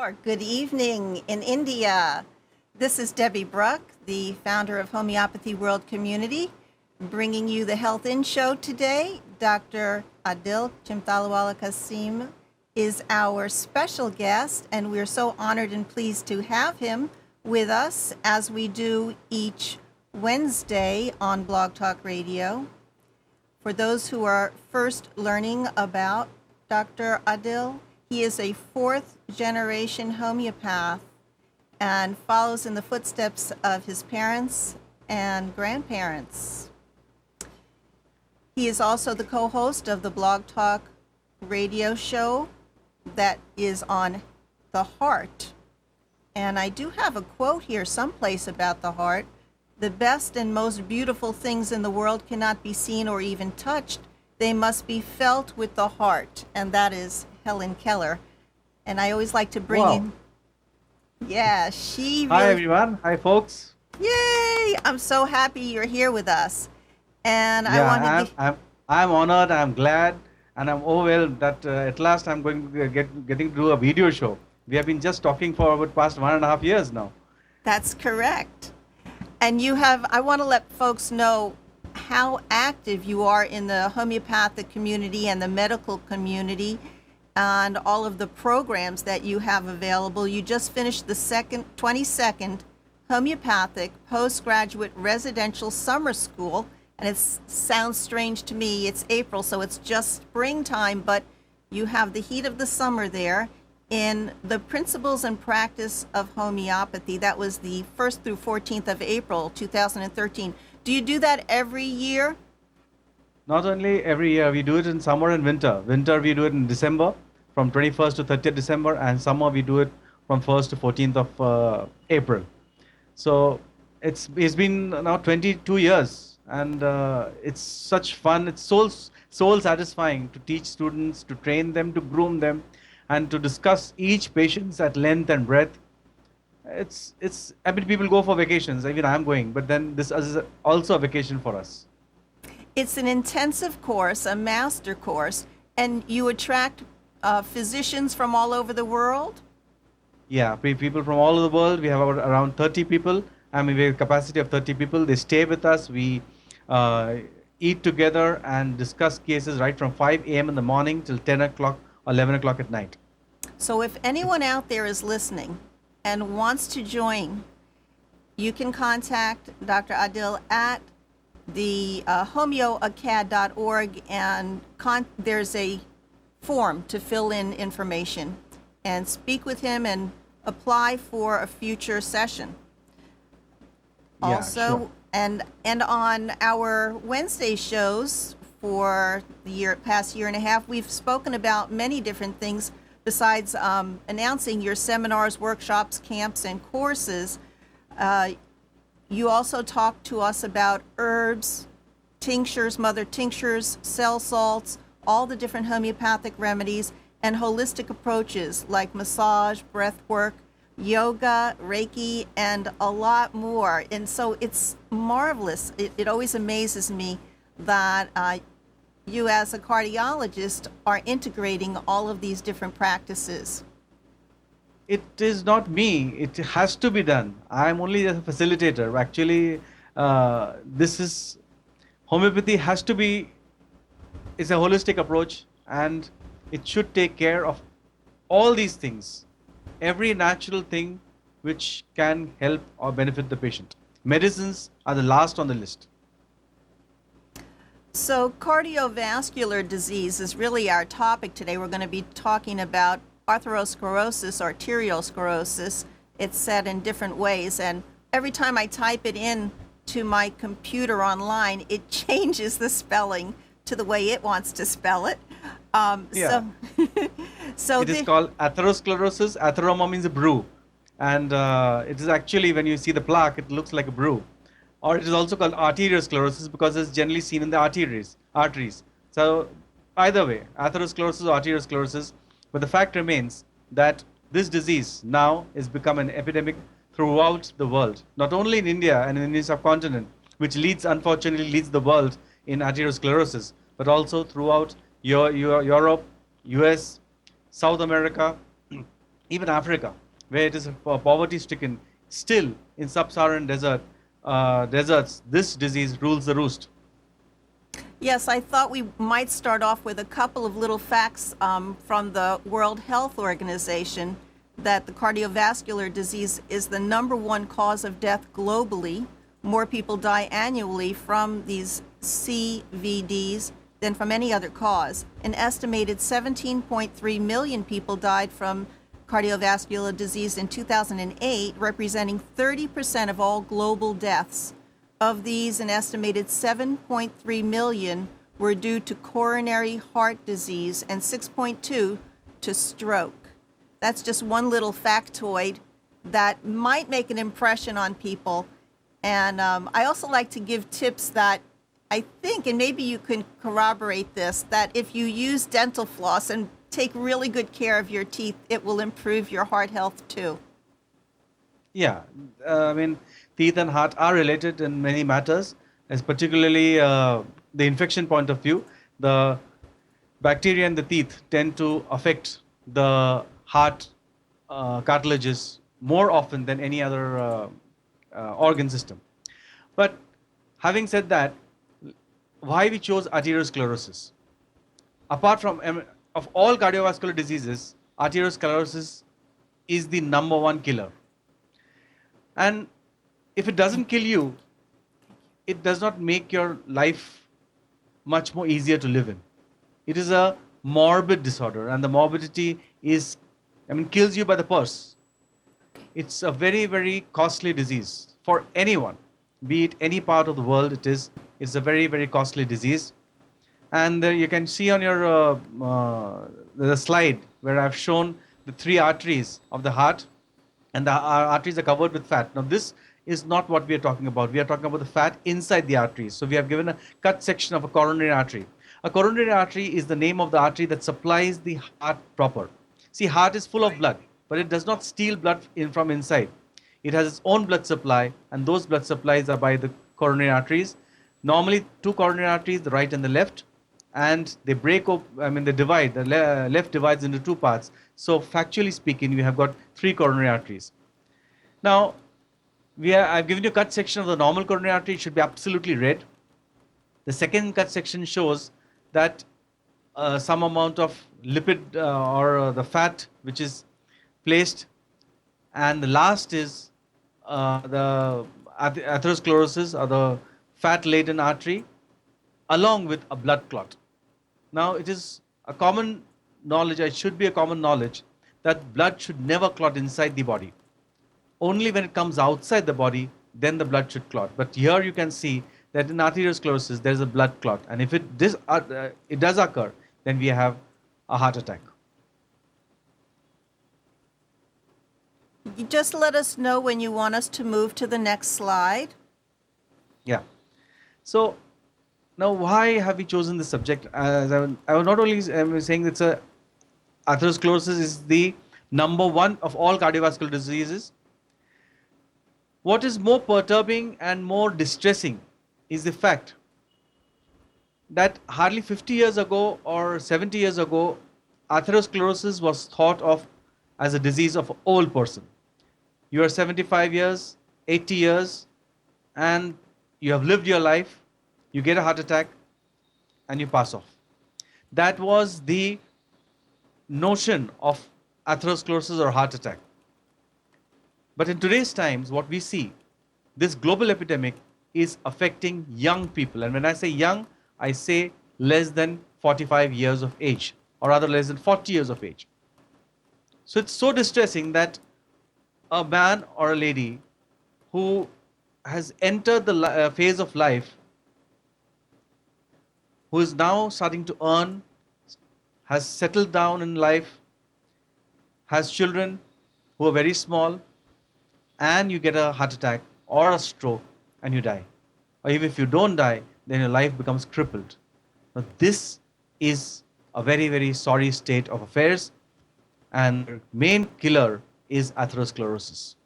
or good evening in India. This is Debbie Bruck, the founder of Homeopathy World Community, bringing you the Health In Show today. Dr. Adil Chimtalawala Kasim is our special guest, and we're so honored and pleased to have him with us as we do each Wednesday on Blog Talk Radio. For those who are first learning about Dr. Adil, he is a fourth-generation homeopath and follows in the footsteps of his parents and grandparents. He is also the co-host of the Blog Talk radio show that is on the heart. And I do have a quote here someplace about the heart. The best and most beautiful things in the world cannot be seen or even touched. They must be felt with the heart. And that is Helen Keller. And I always like to bring in... Yeah, she really... Hi, everyone. Hi, folks. Yay! I'm so happy you're here with us. And I wanted to... I'm honored, I'm glad, and I'm overwhelmed that at last I'm going to getting to do a video show. We have been just talking for about past 1.5 years now. That's correct. And you have, I want to let folks know how active you are in the homeopathic community and the medical community and all of the programs that you have available. You just finished the 22nd Homeopathic Postgraduate Residential Summer School, and it sounds strange to me. It's April, so it's just springtime, but you have the heat of the summer there in the Principles and Practice of Homeopathy. That was the 1st through 14th of April, 2013. Do you do that every year? Not only every year, we do it in summer and winter. Winter, we do it in December, from 21st to 30th December, and summer, we do it from 1st to 14th of April. So it's been now 22 years, and it's such fun. It's soul satisfying to teach students, to train them, to groom them, and to discuss each patient at length and breadth. I mean, people go for vacations. Even I'm going, but then this is also a vacation for us. It's an intensive course, a master course, and you attract physicians from all over the world? Yeah, people from all over the world. We have around 30 people. I mean, we have a capacity of 30 people. They stay with us. We eat together and discuss cases right from 5 a.m. in the morning till 10 o'clock or 11 o'clock at night. So if anyone out there is listening and wants to join, you can contact Dr. Adil at the homeoacad.org, and there's a form to fill in information and speak with him and apply for a future session. Yeah, Also, sure. and on our Wednesday shows for the past year and a half, we've spoken about many different things besides announcing your seminars, workshops, camps, and courses. You also talked to us about herbs, tinctures, mother tinctures, cell salts, all the different homeopathic remedies, and holistic approaches like massage, breath work, yoga, Reiki, and a lot more. And so it's marvelous. It always amazes me that you as a cardiologist are integrating all of these different practices. It is not me. It has to be done. I am only a facilitator. Actually, homeopathy has to be, it's a holistic approach, and it should take care of all these things, every natural thing which can help or benefit the patient. Medicines are the last on the list. So cardiovascular disease is really our topic today. We're going to be talking about atherosclerosis, arteriosclerosis. It's said in different ways, and every time I type it in to my computer online, it changes the spelling to the way it wants to spell it. Yeah. So It is called atherosclerosis. Atheroma means a brew. And it is actually, when you see the plaque, it looks like a brew. Or it is also called arteriosclerosis because it's generally seen in the arteries. So either way, atherosclerosis or arteriosclerosis. But the fact remains that this disease now has become an epidemic throughout the world. Not only in India and in the subcontinent, which unfortunately leads the world in atherosclerosis, but also throughout Europe, US, South America, Even Africa, where it is poverty-stricken, still in sub-Saharan deserts, this disease rules the roost. Yes, I thought we might start off with a couple of little facts from the World Health Organization that the cardiovascular disease is the #1 cause of death globally. More people die annually from these CVDs than from any other cause. An estimated 17.3 million people died from cardiovascular disease in 2008, representing 30% of all global deaths. Of these, an estimated 7.3 million were due to coronary heart disease and 6.2 to stroke. That's just one little factoid that might make an impression on people. And I also like to give tips that I think, and maybe you can corroborate this, that if you use dental floss and take really good care of your teeth, it will improve your heart health too. Yeah, I mean, teeth and heart are related in many matters, as particularly the infection point of view. The bacteria in the teeth tend to affect the heart cartilages more often than any other organ system. But having said that, why we chose arteriosclerosis? Apart from of all cardiovascular diseases, arteriosclerosis is the #1 killer. And if it doesn't kill you, it does not make your life much more easier to live in. It is a morbid disorder, and the morbidity is, kills you by the purse. It's a very, very costly disease for anyone, be it any part of the world. It's a very, very costly disease. And you can see on your the slide where I've shown the 3 arteries of the heart, and the arteries are covered with fat. Now, this is not what we are talking about. We are talking about the fat inside the arteries. So we have given a cut section of a coronary artery. A coronary artery is the name of the artery that supplies the heart proper. See, heart is full of blood, but it does not steal blood from inside. It has its own blood supply, and those blood supplies are by the coronary arteries. Normally, 2 coronary arteries, the right and the left, and they break up, they divide. The left divides into 2 parts. So factually speaking, we have got 3 coronary arteries. Now, I've given you a cut section of the normal coronary artery. It should be absolutely red. The second cut section shows that some amount of lipid or the fat which is placed, and the last is the atherosclerosis, or the fat-laden artery, along with a blood clot. Now, it is a common knowledge, it should be a common knowledge, that blood should never clot inside the body. Only when it comes outside the body, then the blood should clot. But here you can see that in arteriosclerosis, there is a blood clot. And if it does occur, then we have a heart attack. You just let us know when you want us to move to the next slide. Yeah. So, now why have we chosen this subject? As I was not only saying that atherosclerosis is the #1 of all cardiovascular diseases. What is more perturbing and more distressing is the fact that hardly 50 years ago or 70 years ago, atherosclerosis was thought of as a disease of an old person. You are 75 years, 80 years, and you have lived your life, you get a heart attack, and you pass off. That was the notion of atherosclerosis or heart attack. But in today's times, what we see, this global epidemic is affecting young people. And when I say young, I say less than 45 years of age, or rather less than 40 years of age. So it's so distressing that a man or a lady who has entered the phase of life, who is now starting to earn, has settled down in life, has children who are very small, and you get a heart attack or a stroke and you die. Or even if you don't die, then your life becomes crippled. Now, this is a very, very sorry state of affairs, and the main killer is atherosclerosis.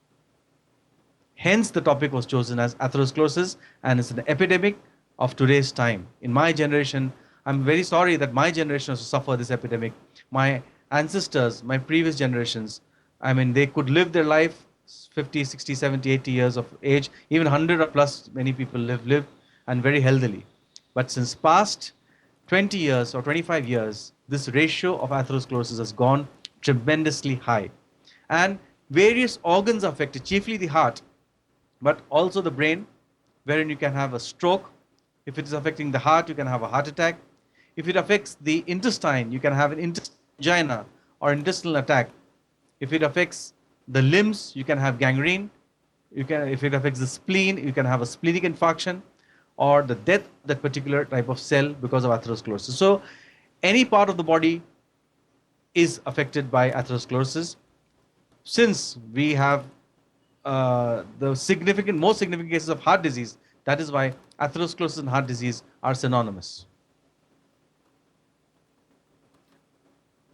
Hence, the topic was chosen as atherosclerosis, and it's an epidemic of today's time. In my generation, I'm very sorry that my generation has to suffer this epidemic. My ancestors, my previous generations, I mean, they could live their life 50, 60, 70, 80 years of age, even 100 or plus, many people live and very healthily. But since past 20 years or 25 years, this ratio of atherosclerosis has gone tremendously high. And various organs are affected, chiefly the heart, but also the brain, wherein you can have a stroke. If it is affecting the heart, you can have a heart attack. If it affects the intestine, you can have an angina or intestinal attack. If it affects the limbs, you can have gangrene. If it affects the spleen, you can have a splenic infarction or the death of that particular type of cell because of atherosclerosis. So any part of the body is affected by atherosclerosis. Since we have the most significant cases of heart disease, that is why atherosclerosis and heart disease are synonymous.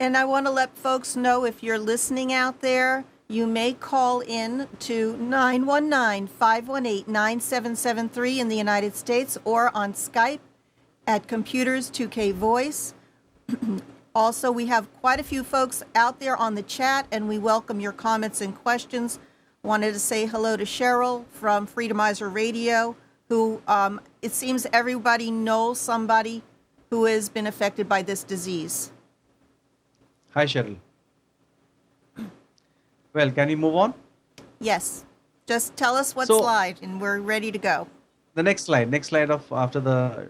And I want to let folks know, if you're listening out there, you may call in to 919-518-9773 in the United States, or on Skype at Computers 2K Voice. Also, we have quite a few folks out there on the chat, and we welcome your comments and questions. Wanted to say hello to Cheryl from Freedomizer Radio, who it seems everybody knows somebody who has been affected by this disease. Hi, Cheryl. Well, can we move on? Yes. Just tell us what So- slide, and we're ready to go. The next slide of after the,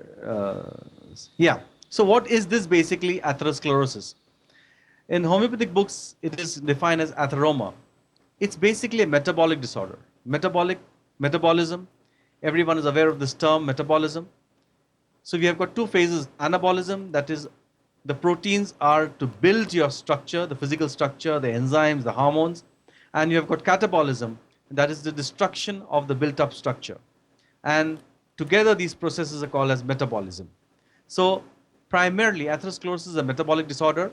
yeah. So what is this basically, atherosclerosis? In homeopathic books, it is defined as atheroma. It's basically a metabolic disorder. Metabolism. Everyone is aware of this term, metabolism. So we have got two phases. Anabolism, that is, the proteins are to build your structure, the physical structure, the enzymes, the hormones. And you have got catabolism, that is the destruction of the built up structure. And together these processes are called as metabolism. So primarily atherosclerosis is a metabolic disorder.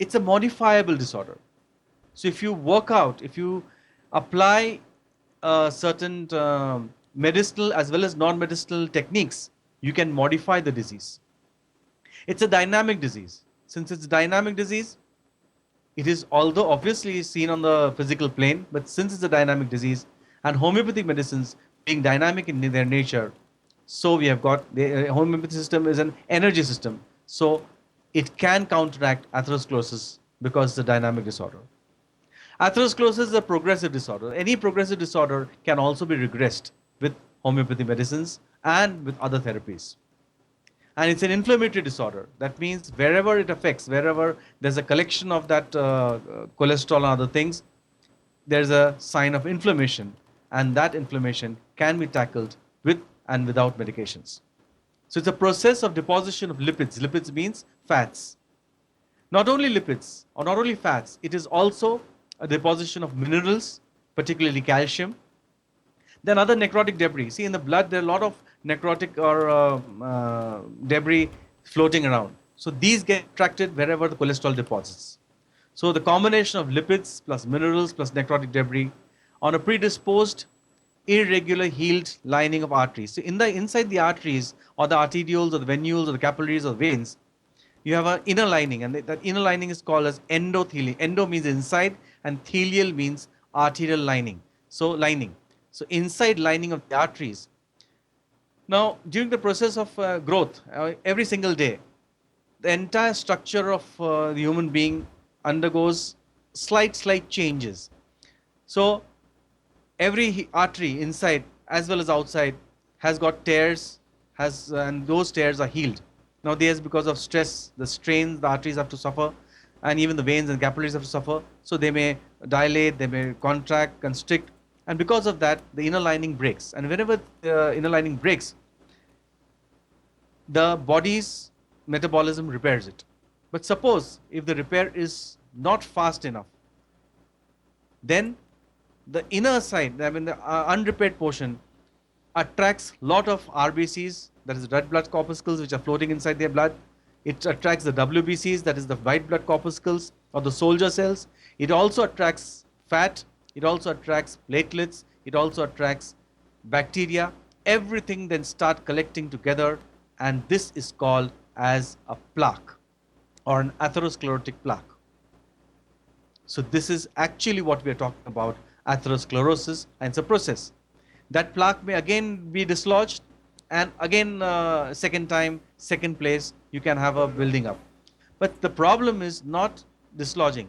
It's a modifiable disorder. So if you work out, if you apply certain medicinal as well as non-medicinal techniques, you can modify the disease. It's a dynamic disease. Since it's a dynamic disease, it is, although obviously seen on the physical plane, but since it's a dynamic disease and homeopathic medicines being dynamic in their nature, so we have got the homeopathic system is an energy system. So it can counteract atherosclerosis because it's a dynamic disorder. Atherosclerosis is a progressive disorder. Any progressive disorder can also be regressed with homeopathy medicines and with other therapies. And it's an inflammatory disorder. That means wherever it affects, wherever there's a collection of that cholesterol and other things, there's a sign of inflammation. And that inflammation can be tackled with and without medications. So it's a process of deposition of lipids. Lipids means fats. Not only lipids or not only fats, it is also a deposition of minerals, particularly calcium. Then other necrotic debris. See, in the blood, there are a lot of necrotic or debris floating around. So these get attracted wherever the cholesterol deposits. So the combination of lipids plus minerals plus necrotic debris on a predisposed, irregular healed lining of arteries. So inside the arteries or the arterioles or the venules or the capillaries or the veins, you have an inner lining, and that inner lining is called as endothelium. Endo means inside and thelial means arterial lining. So lining. So inside lining of the arteries. Now, during the process of growth, every single day, the entire structure of the human being undergoes slight changes. So every artery inside as well as outside has got tears, and those tears are healed. Now, there's because of stress, the strains the arteries have to suffer, and even the veins and capillaries have to suffer. So they may dilate, they may contract, constrict, and because of that, the inner lining breaks. And whenever the inner lining breaks, the body's metabolism repairs it. But suppose if the repair is not fast enough, then the inner side, I mean the unrepaired portion, attracts a lot of RBCs, that is red blood corpuscles, which are floating inside their blood. It attracts the WBCs, that is the white blood corpuscles or the soldier cells. It also attracts fat. It also attracts platelets. It also attracts bacteria. Everything then start collecting together, and this is called as a plaque or an atherosclerotic plaque. So this is actually what we are talking about, atherosclerosis, and it's a process. That plaque may again be dislodged, and again second time, second place, you can have a building up. But the problem is not dislodging.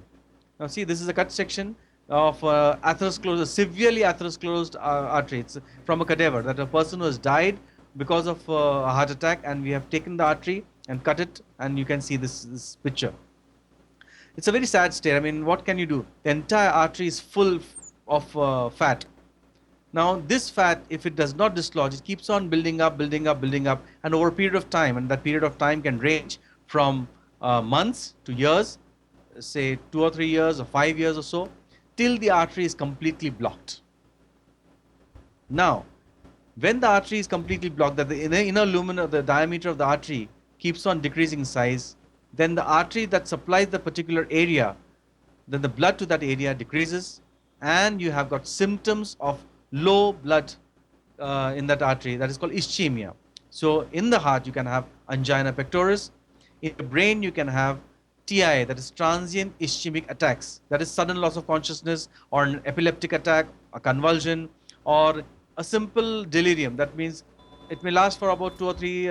Now see, this is a cut section of atherosclerosis, severely atherosclerosed artery. It's from a cadaver, that a person who has died because of a heart attack, and we have taken the artery and cut it, and you can see this picture. It's a very sad state. I mean, what can you do? The entire artery is full of fat. Now, this fat, if it does not dislodge, it keeps on building up, building up, building up, and over a period of time, and that period of time can range from months to years, say 2 or 3 years or 5 years or so, till the artery is completely blocked. Now, when the artery is completely blocked, that the inner lumen of the diameter of the artery keeps on decreasing in size, then the artery that supplies the particular area, then the blood to that area decreases, and you have got symptoms of low blood in that artery. That is called ischemia. So in the heart you can have angina pectoris. In the brain you can have TIA, that is transient ischemic attacks, that is sudden loss of consciousness, or an epileptic attack, a convulsion, or a simple delirium. That means it may last for about 2 or 3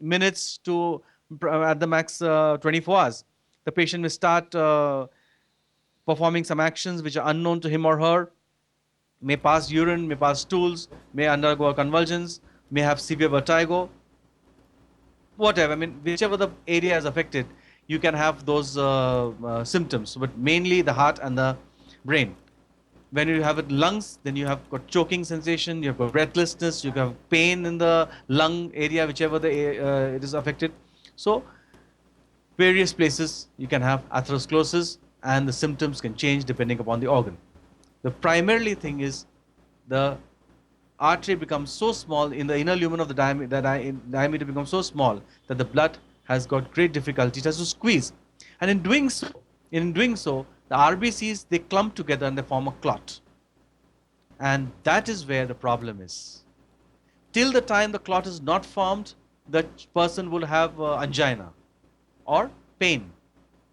minutes to at the max 24 hours. The patient may start performing some actions which are unknown to him or her, may pass urine, may pass stools, may undergo convulsions, may have severe vertigo, whatever. I mean, whichever the area is affected, you can have those symptoms, but mainly the heart and the brain. When you have it lungs, then you have got choking sensation, you have got breathlessness, you have pain in the lung area, whichever it is affected. So, various places you can have atherosclerosis, and the symptoms can change depending upon the organ. The primarily thing is the artery becomes so small in the inner lumen of the diameter becomes so small that the blood has got great difficulty. It has to squeeze, and in doing so, the RBCs, they clump together and they form a clot, and that is where the problem is. Till the time the clot is not formed, the person will have angina or pain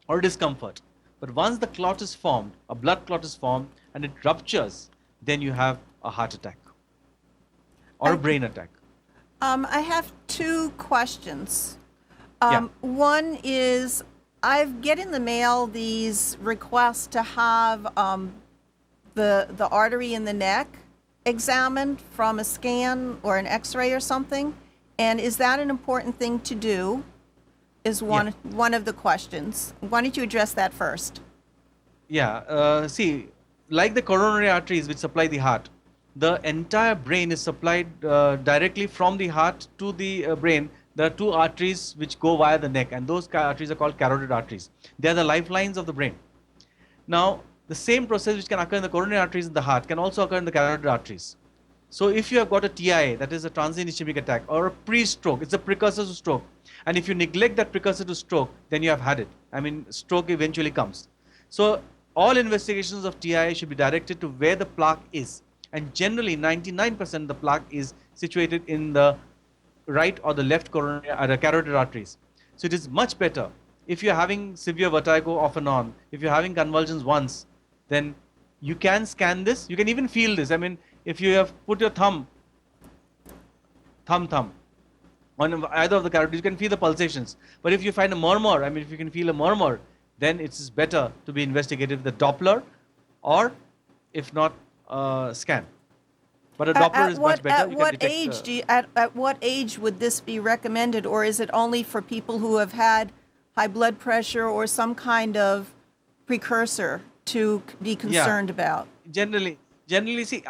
or discomfort. But once the clot is formed, a blood clot is formed, and it ruptures, then you have a heart attack or a brain attack. I have 2 questions. Yeah. One is, I get in the mail these requests to have the artery in the neck examined from a scan or an X-ray or something. And is that an important thing to do? Is one of the questions. Why don't you address that first? Yeah, see, like the coronary arteries which supply the heart, the entire brain is supplied directly from the heart to the brain. There are 2 arteries which go via the neck, and those arteries are called carotid arteries. They are the lifelines of the brain. Now, the same process which can occur in the coronary arteries in the heart can also occur in the carotid arteries. So if you have got a TIA, that is a transient ischemic attack, or a pre-stroke, it's a precursor to stroke. And if you neglect that precursor to stroke, then you have had it. I mean, stroke eventually comes. So all investigations of TIA should be directed to where the plaque is. And generally, 99% of the plaque is situated in the right or the left coronary carotid arteries. So it is much better. If you're having severe vertigo off and on, if you're having convulsions once, then you can scan this. You can even feel this. I mean, if you have put your thumb on either of the carotids, you can feel the pulsations. But if you find a murmur, I mean, if you can feel a murmur, then it's better to be investigated with the Doppler, or if not, scan. But a Doppler is much better. At what age would this be recommended, or is it only for people who have had high blood pressure or some kind of precursor to be concerned about? Generally, see,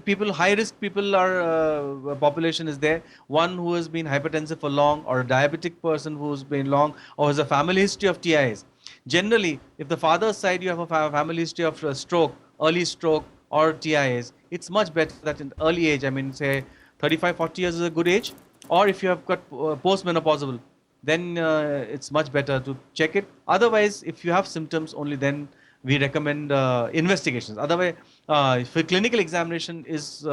people, high risk people are population is there. One who has been hypertensive for long, or a diabetic person who's been long, or has a family history of TIAs. Generally, if the father's side you have a family history of stroke, early stroke, or TIAs, it's much better that in early age, I mean, say 35, 40 years is a good age. Or if you have got postmenopausal, then it's much better to check it. Otherwise, if you have symptoms, only then we recommend investigations. Otherwise, if clinical examination is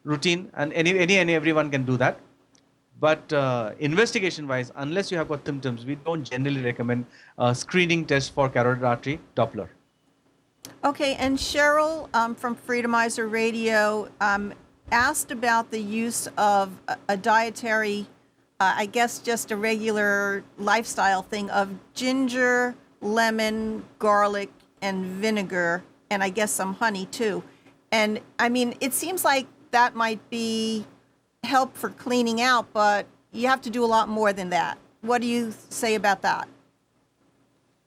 routine, and everyone can do that. But investigation-wise, unless you have got symptoms, we don't generally recommend a screening test for carotid artery Doppler. Okay, and Cheryl from Freedomizer Radio asked about the use of a dietary, I guess just a regular lifestyle thing of ginger, lemon, garlic, and vinegar, and I guess some honey too. And I mean, it seems like that might be help for cleaning out, but you have to do a lot more than that. What do you say about that?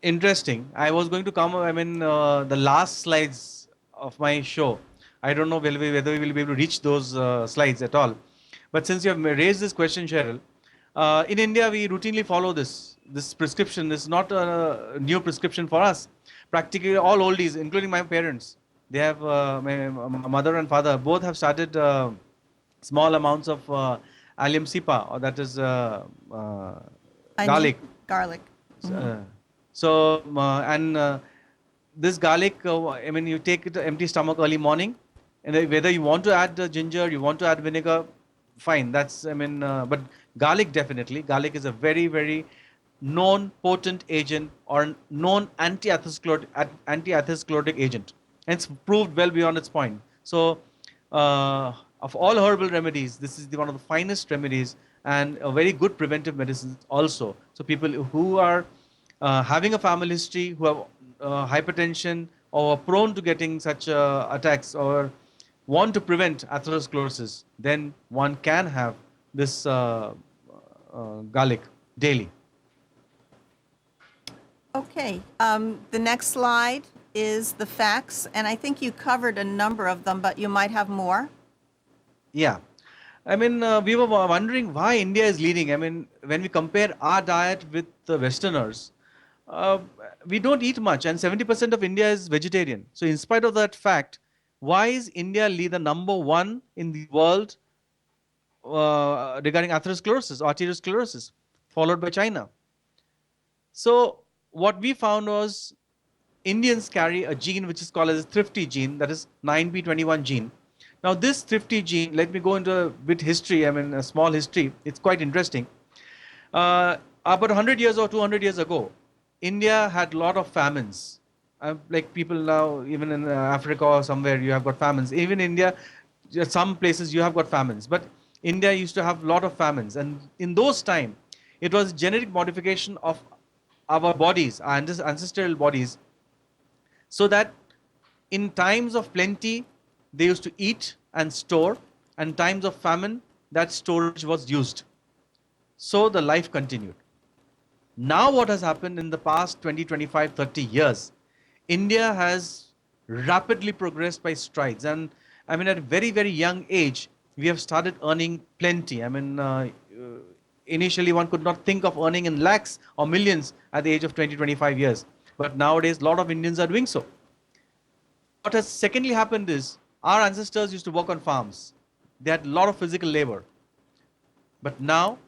Interesting. I was going to come, the last slides of my show. I don't know whether we will be able to reach those slides at all. But since you have raised this question, Cheryl, in India, we routinely follow this. This prescription is not a new prescription for us. Practically all oldies, including my parents, they have, my mother and father, both have started small amounts of allium cepa, or that is garlic. Garlic. This garlic, you take it empty stomach early morning, and whether you want to add ginger, you want to add vinegar, fine. That's, but garlic definitely. Garlic is a very, very known potent agent or known anti-atherosclerotic agent. And it's proved well beyond its point. So, of all herbal remedies, this is one of the finest remedies and a very good preventive medicine also. So people who are having a family history, who have hypertension or are prone to getting such attacks or want to prevent atherosclerosis, then one can have this garlic daily. Okay, the next slide is the facts, and I think you covered a number of them, but you might have more. Yeah. We were wondering why India is leading. When we compare our diet with the Westerners, we don't eat much, and 70% of India is vegetarian. So in spite of that fact, why is India the number one in the world regarding atherosclerosis, arteriosclerosis, followed by China? So what we found was Indians carry a gene which is called as a thrifty gene, that is 9p21 gene. Now this thrifty gene, let me go into a bit history, a small history. It's quite interesting. About 100 years or 200 years ago, India had a lot of famines. Like people now, even in Africa or somewhere, you have got famines. Even India, some places you have got famines. But India used to have a lot of famines. And in those times, it was genetic modification of our bodies, our ancestral bodies, so that in times of plenty, they used to eat and store, and times of famine, that storage was used. So the life continued. Now what has happened in the past 20, 25, 30 years, India has rapidly progressed by strides. And at a very, very young age, we have started earning plenty. Initially one could not think of earning in lakhs or millions at the age of 20, 25 years. But nowadays, a lot of Indians are doing so. What has secondly happened is, our ancestors used to work on farms. They had a lot of physical labor. But now,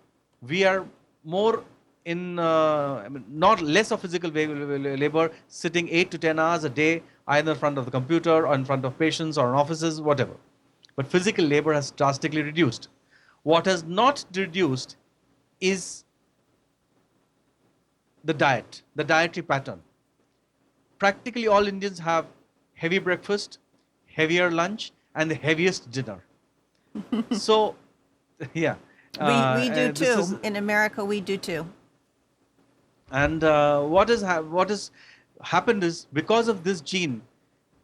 we are more in, not less of physical labor, sitting 8 to 10 hours a day, either in front of the computer or in front of patients or in offices, whatever. But physical labor has drastically reduced. What has not reduced is the diet, the dietary pattern. Practically all Indians have heavy breakfast, heavier lunch, and the heaviest dinner. So, yeah. We do too. In America, we do too. And what has happened is, because of this gene,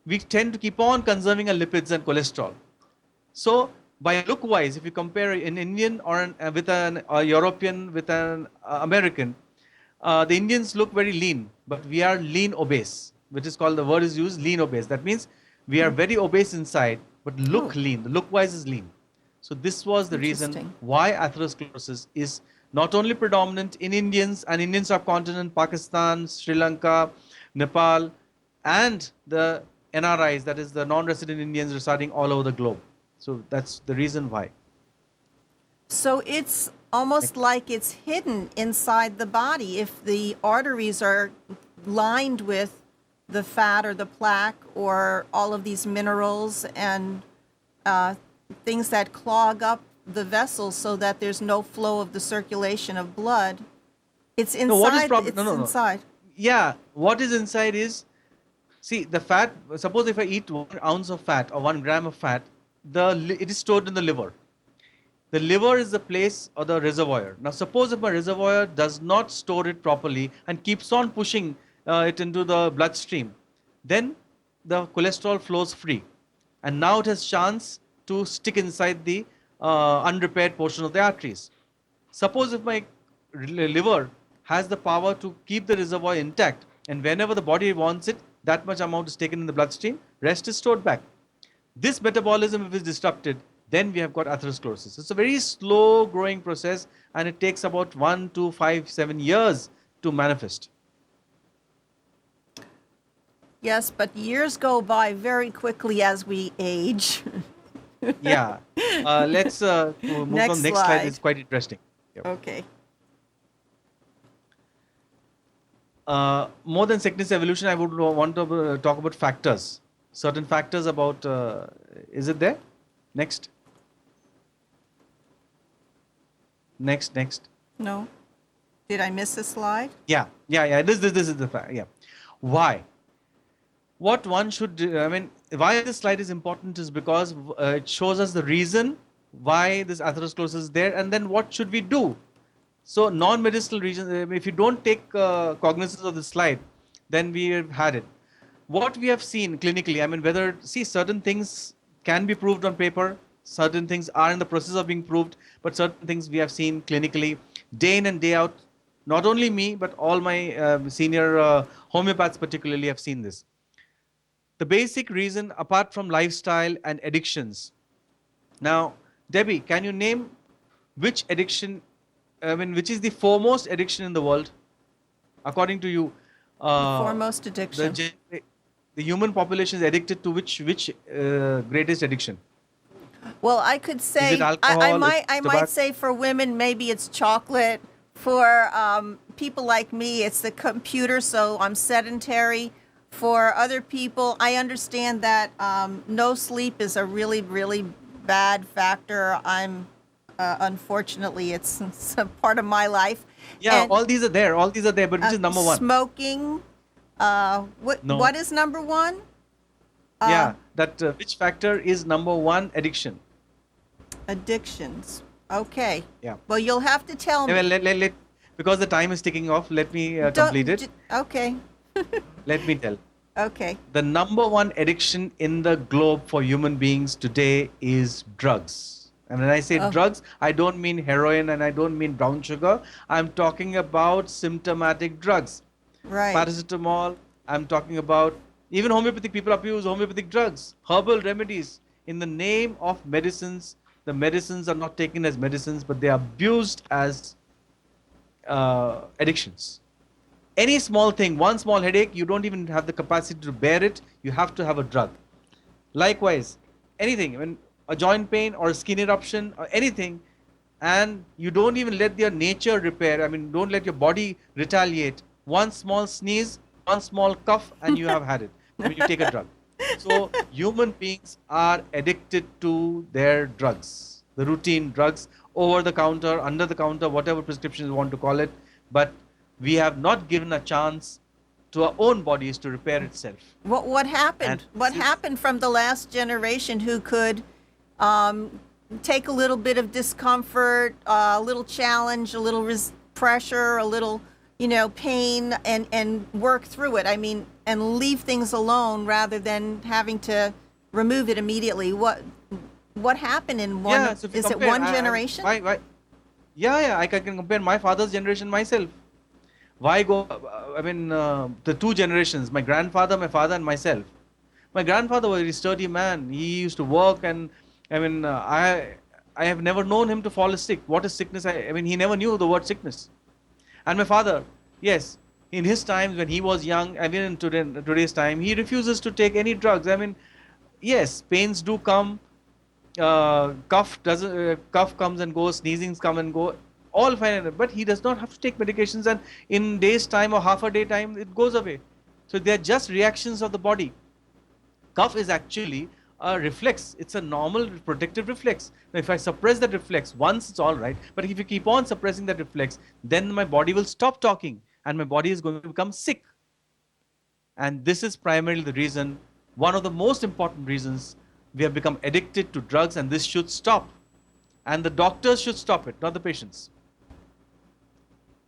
we tend to keep on conserving our lipids and cholesterol. So, by look-wise, if you compare an Indian or with a European with an American, the Indians look very lean, but we are lean obese, which is called, the word is used, lean obese. That means we are very obese inside, but look lean. The look-wise is lean. So this was the reason why atherosclerosis is not only predominant in Indians and Indian subcontinent, Pakistan, Sri Lanka, Nepal, and the NRIs, that is the non-resident Indians residing all over the globe. So that's the reason why. So it's almost like it's hidden inside the body. If the arteries are lined with the fat or the plaque or all of these minerals and things that clog up the vessels so that there's no flow of the circulation of blood. It's No, what is inside. problem? It's No, no, no. inside. Yeah, what is inside is, see, the fat. Suppose if I eat 1 ounce of fat or 1 gram of fat, it is stored in the liver. The liver is the place or the reservoir. Now, suppose if my reservoir does not store it properly and keeps on pushing it into the bloodstream, then the cholesterol flows free, and now it has chance to stick inside the unrepaired portion of the arteries. Suppose if my liver has the power to keep the reservoir intact, and whenever the body wants it, that much amount is taken in the bloodstream, rest is stored back. This metabolism, if it's disrupted, then we have got atherosclerosis. It's a very slow growing process, and it takes about 1 to 5, 7 years to manifest. Yes, but years go by very quickly as we age. Yeah. Let's move Next on. Next slide slide. is quite interesting. Yep. Okay. More than sickness evolution, I would want to talk about factors. Certain factors about, is it there? Next. Next. No. Did I miss a slide? Yeah. This is the fact. Yeah. Why? What one should do, why this slide is important is because it shows us the reason why this atherosclerosis is there, and then what should we do. So non-medicinal reasons, if you don't take cognizance of this slide, then we have had it. What we have seen clinically, certain things can be proved on paper, certain things are in the process of being proved, but certain things we have seen clinically day in and day out. Not only me, but all my senior homeopaths particularly have seen this. The basic reason, apart from lifestyle and addictions. Now, Debbie, can you name which addiction, which is the foremost addiction in the world, according to you? Foremost addiction. The human population is addicted to which greatest addiction? Well, I could say, Is it alcohol? I It's might tobacco? say for women, maybe it's chocolate. For people like me, it's the computer, so I'm sedentary. For other people, I understand that no sleep is a really, really bad factor. Unfortunately, it's a part of my life. Yeah, And all these are there, but which is number one? Smoking. No. What is number one? Which factor is number one addiction? Addictions. Okay. Yeah. Well, you'll have to tell me. Well, because the time is ticking off, let me complete it. Okay. Let me tell. Okay. The number one addiction in the globe for human beings today is drugs. And when I say drugs, I don't mean heroin and I don't mean brown sugar. I'm talking about symptomatic drugs. Right. Paracetamol, I'm talking about even homeopathic people abuse homeopathic drugs, herbal remedies. In the name of medicines, the medicines are not taken as medicines, but they are abused as addictions. Any small thing, one small headache, you don't even have the capacity to bear it, you have to have a drug. Likewise, anything, a joint pain or a skin eruption or anything, and you don't even let your nature repair, don't let your body retaliate. One small sneeze, one small cough, and you have had it. You take a drug. So human beings are addicted to their drugs, the routine drugs, over the counter, under the counter, whatever prescriptions you want to call it. But we have not given a chance to our own bodies to repair itself. What happened? What happened from the last generation who could take a little bit of discomfort, a little challenge, a little pressure, a little, pain, and work through it? And leave things alone rather than having to remove it immediately. What happened in one? Yeah, so is it one generation? Why? Yeah, I can compare my father's generation myself. Why go? The two generations: my grandfather, my father, and myself. My grandfather was a very sturdy man. He used to work, and I have never known him to fall sick. What is sickness? He never knew the word sickness. And my father, yes, in his times when he was young, in today's time, he refuses to take any drugs. Yes, pains do come. Cough comes and goes, sneezings come and go, all fine, but he does not have to take medications, and in days time or half a day time it goes away. So they are just reactions of the body. Cough is actually a reflex. It's a normal protective reflex. Now, if I suppress that reflex once, it's all right. But if you keep on suppressing that reflex, then my body will stop talking and my body is going to become sick. And this is primarily the reason, one of the most important reasons, we have become addicted to drugs, and this should stop. And the doctors should stop it, not the patients.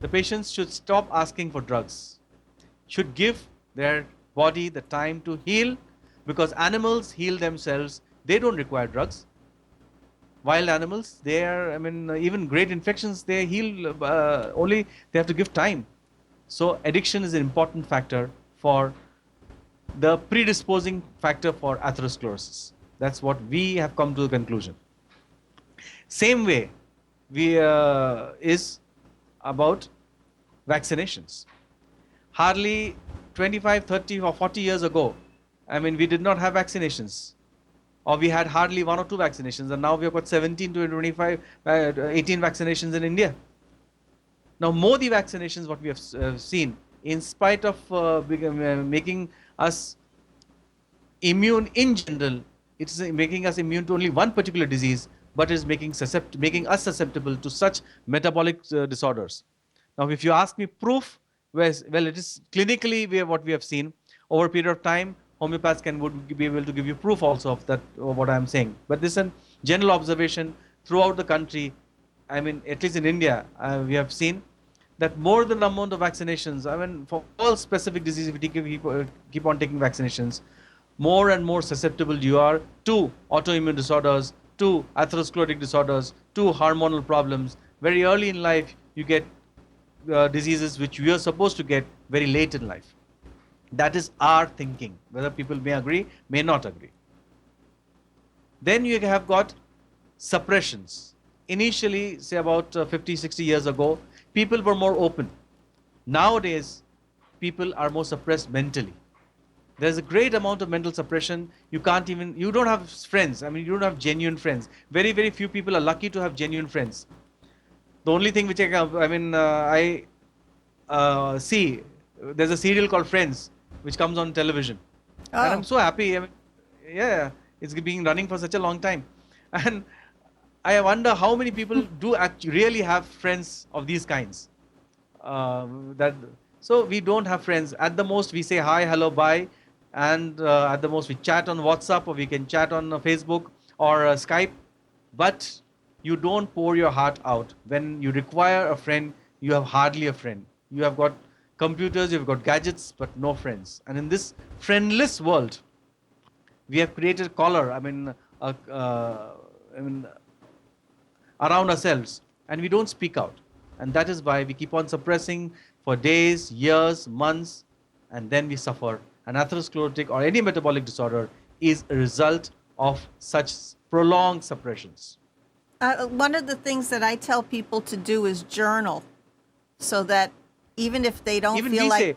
The patients should stop asking for drugs, should give their body the time to heal, because animals heal themselves. They don't require drugs. Wild animals, they are, even great infections, they heal only, they have to give time. So addiction is an important factor for the predisposing factor for atherosclerosis. That's what we have come to the conclusion. Same way we is about vaccinations. Hardly 25, 30 or 40 years ago, we did not have vaccinations, or we had hardly 1 or 2 vaccinations, and now we have got 17 to 25, 18 vaccinations in India. Now, Modi vaccinations, what we have seen, in spite of making us immune in general, it's making us immune to only one particular disease, but is making us susceptible to such metabolic disorders. Now, if you ask me proof, well, it is clinically what we have seen over a period of time. Homeopaths would be able to give you proof also of that, of what I am saying. But this is a general observation throughout the country. At least in India, we have seen that more than the amount of vaccinations, for all specific diseases, if you keep on taking vaccinations, more and more susceptible you are to autoimmune disorders, to atherosclerotic disorders, to hormonal problems. Very early in life, you get diseases which we are supposed to get very late in life. That is our thinking. Whether people may agree, may not agree. Then you have got suppressions. Initially, say about 50, 60 years ago, people were more open. Nowadays, people are more suppressed mentally. There's a great amount of mental suppression. You don't have friends. You don't have genuine friends. Very, very few people are lucky to have genuine friends. The only thing which I see, there's a serial called Friends, which comes on television. Oh. And I'm so happy. It's been running for such a long time. And I wonder how many people do really have friends of these kinds. So we don't have friends. At the most, we say hi, hello, bye. And at the most, we chat on WhatsApp, or we can chat on Facebook or Skype. But you don't pour your heart out. When you require a friend, you have hardly a friend. You have got computers, you've got gadgets, but no friends. And in this friendless world, we have created a collar, around ourselves, and we don't speak out. And that is why we keep on suppressing for days, years, months, and then we suffer. An atherosclerotic or any metabolic disorder is a result of such prolonged suppressions. One of the things that I tell people to do is journal, so that even if they don't feel like... Say,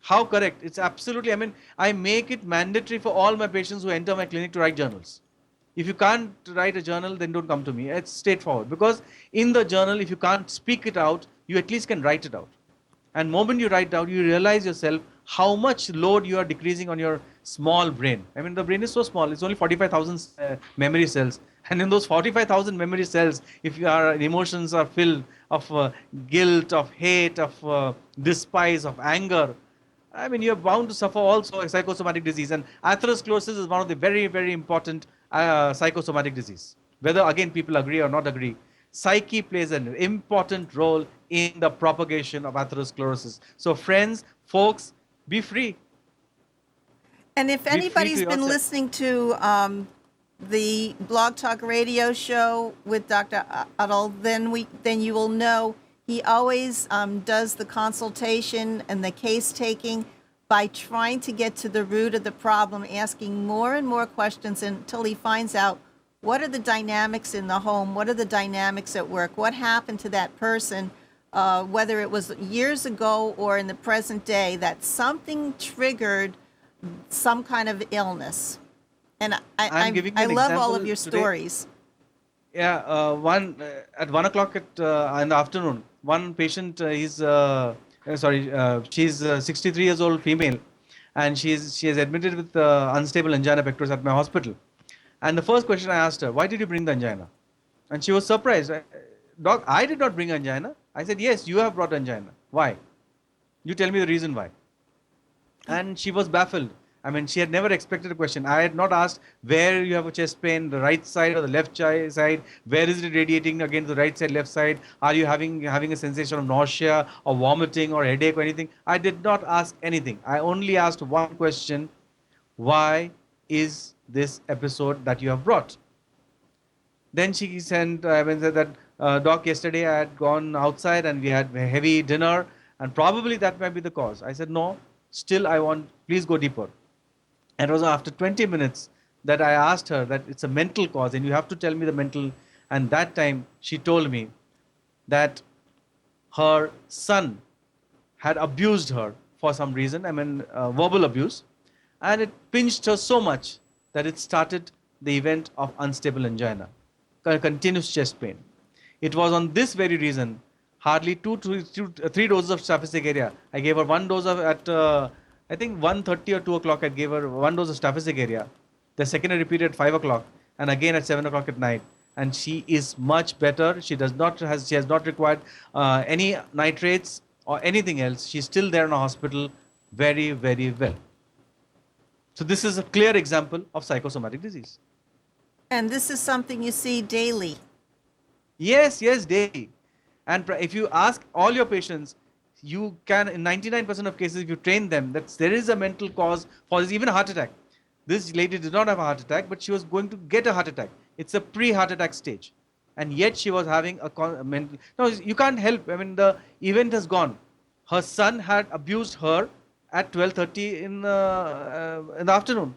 how correct. It's absolutely, I make it mandatory for all my patients who enter my clinic to write journals. If you can't write a journal, then don't come to me. It's straightforward. Because in the journal, if you can't speak it out, you at least can write it out. And the moment you write out, you realize yourself how much load you are decreasing on your small brain. The brain is so small. It's only 45,000 memory cells. And in those 45,000 memory cells, if your emotions are filled of guilt, of hate, of despise, of anger, you're bound to suffer also a psychosomatic disease. And atherosclerosis is one of the very, very important psychosomatic disease. Whether, again, people agree or not agree, psyche plays an important role in the propagation of atherosclerosis. So friends, folks, be free. And if anybody's been listening to the Blog Talk Radio show with Dr. Adil, then you will know he always does the consultation and the case taking by trying to get to the root of the problem, asking more and more questions until he finds out what are the dynamics in the home, what are the dynamics at work, what happened to that person, whether it was years ago or in the present day, that something triggered some kind of illness. And I love all of your stories. Yeah, at 1 o'clock in the afternoon, one patient she's 63 years old female, and she is admitted with unstable angina pectoris at my hospital. And the first question I asked her, why did you bring the angina? And she was surprised. Doc, I did not bring angina. I said, yes, you have brought angina. Why? You tell me the reason why. And she was baffled. I mean, she had never expected a question. I had not asked where you have a chest pain, the right side or the left side. Where is it radiating again to the right side, left side? Are you having a sensation of nausea or vomiting or headache or anything? I did not ask anything. I only asked one question: why is this episode that you have brought? Then she said that, Doc, yesterday I had gone outside and we had a heavy dinner, and probably that might be the cause. I said, no, still I want, please go deeper. And it was after 20 minutes that I asked her that it's a mental cause and you have to tell me the mental. And that time she told me that her son had abused her for some reason, verbal abuse, and it pinched her so much that it started the event of unstable angina, continuous chest pain. It was on this very reason, hardly 3 doses of Staphylococcus. I gave her one dose at I think 1:30 or 2 o'clock. I gave her one dose of Staphylococcus. The second I repeated at 5 o'clock, and again at 7 o'clock at night. And she is much better. She has not required any nitrates or anything else. She's still there in a hospital, very, very well. So this is a clear example of psychosomatic disease. And this is something you see daily. Yes, daily. And if you ask all your patients, you can, in 99% of cases, if you train them, that there is a mental cause for this, even a heart attack. This lady did not have a heart attack, but she was going to get a heart attack. It's a pre-heart attack stage. And yet she was having a mental... No, you can't help. I mean, the event has gone. Her son had abused her at 12:30 in the afternoon,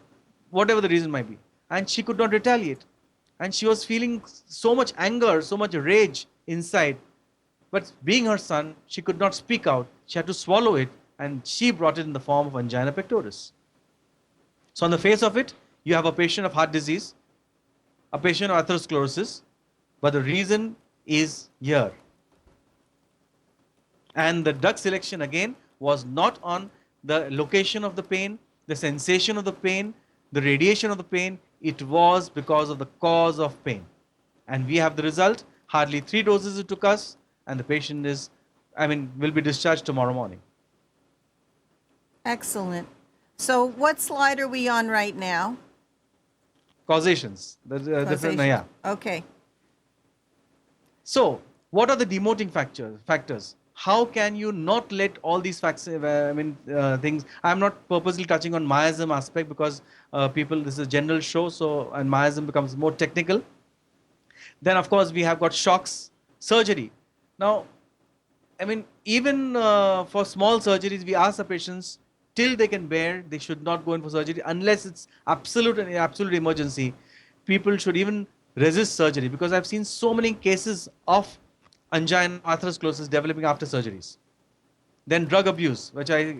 whatever the reason might be. And she could not retaliate. And she was feeling so much anger, so much rage inside. But being her son, she could not speak out. She had to swallow it, and she brought it in the form of angina pectoris. So on the face of it, you have a patient of heart disease, a patient of atherosclerosis, but the reason is here. And the drug selection again was not on the location of the pain, the sensation of the pain, the radiation of the pain. It was because of the cause of pain. And we have the result. Hardly 3 doses it took us, and the patient will be discharged tomorrow morning. Excellent. So what slide are we on right now? Causations. Different, yeah. Okay. So, what are the demoting factors? How can you not let all these things? I'm not purposely touching on miasm aspect because this is a general show, and miasm becomes more technical. Then, of course, we have got shocks, surgery. Now, even for small surgeries, we ask the patients till they can bear, they should not go in for surgery unless it's absolute emergency. People should even resist surgery because I've seen so many cases of angina, atherosclerosis developing after surgeries. Then drug abuse, which I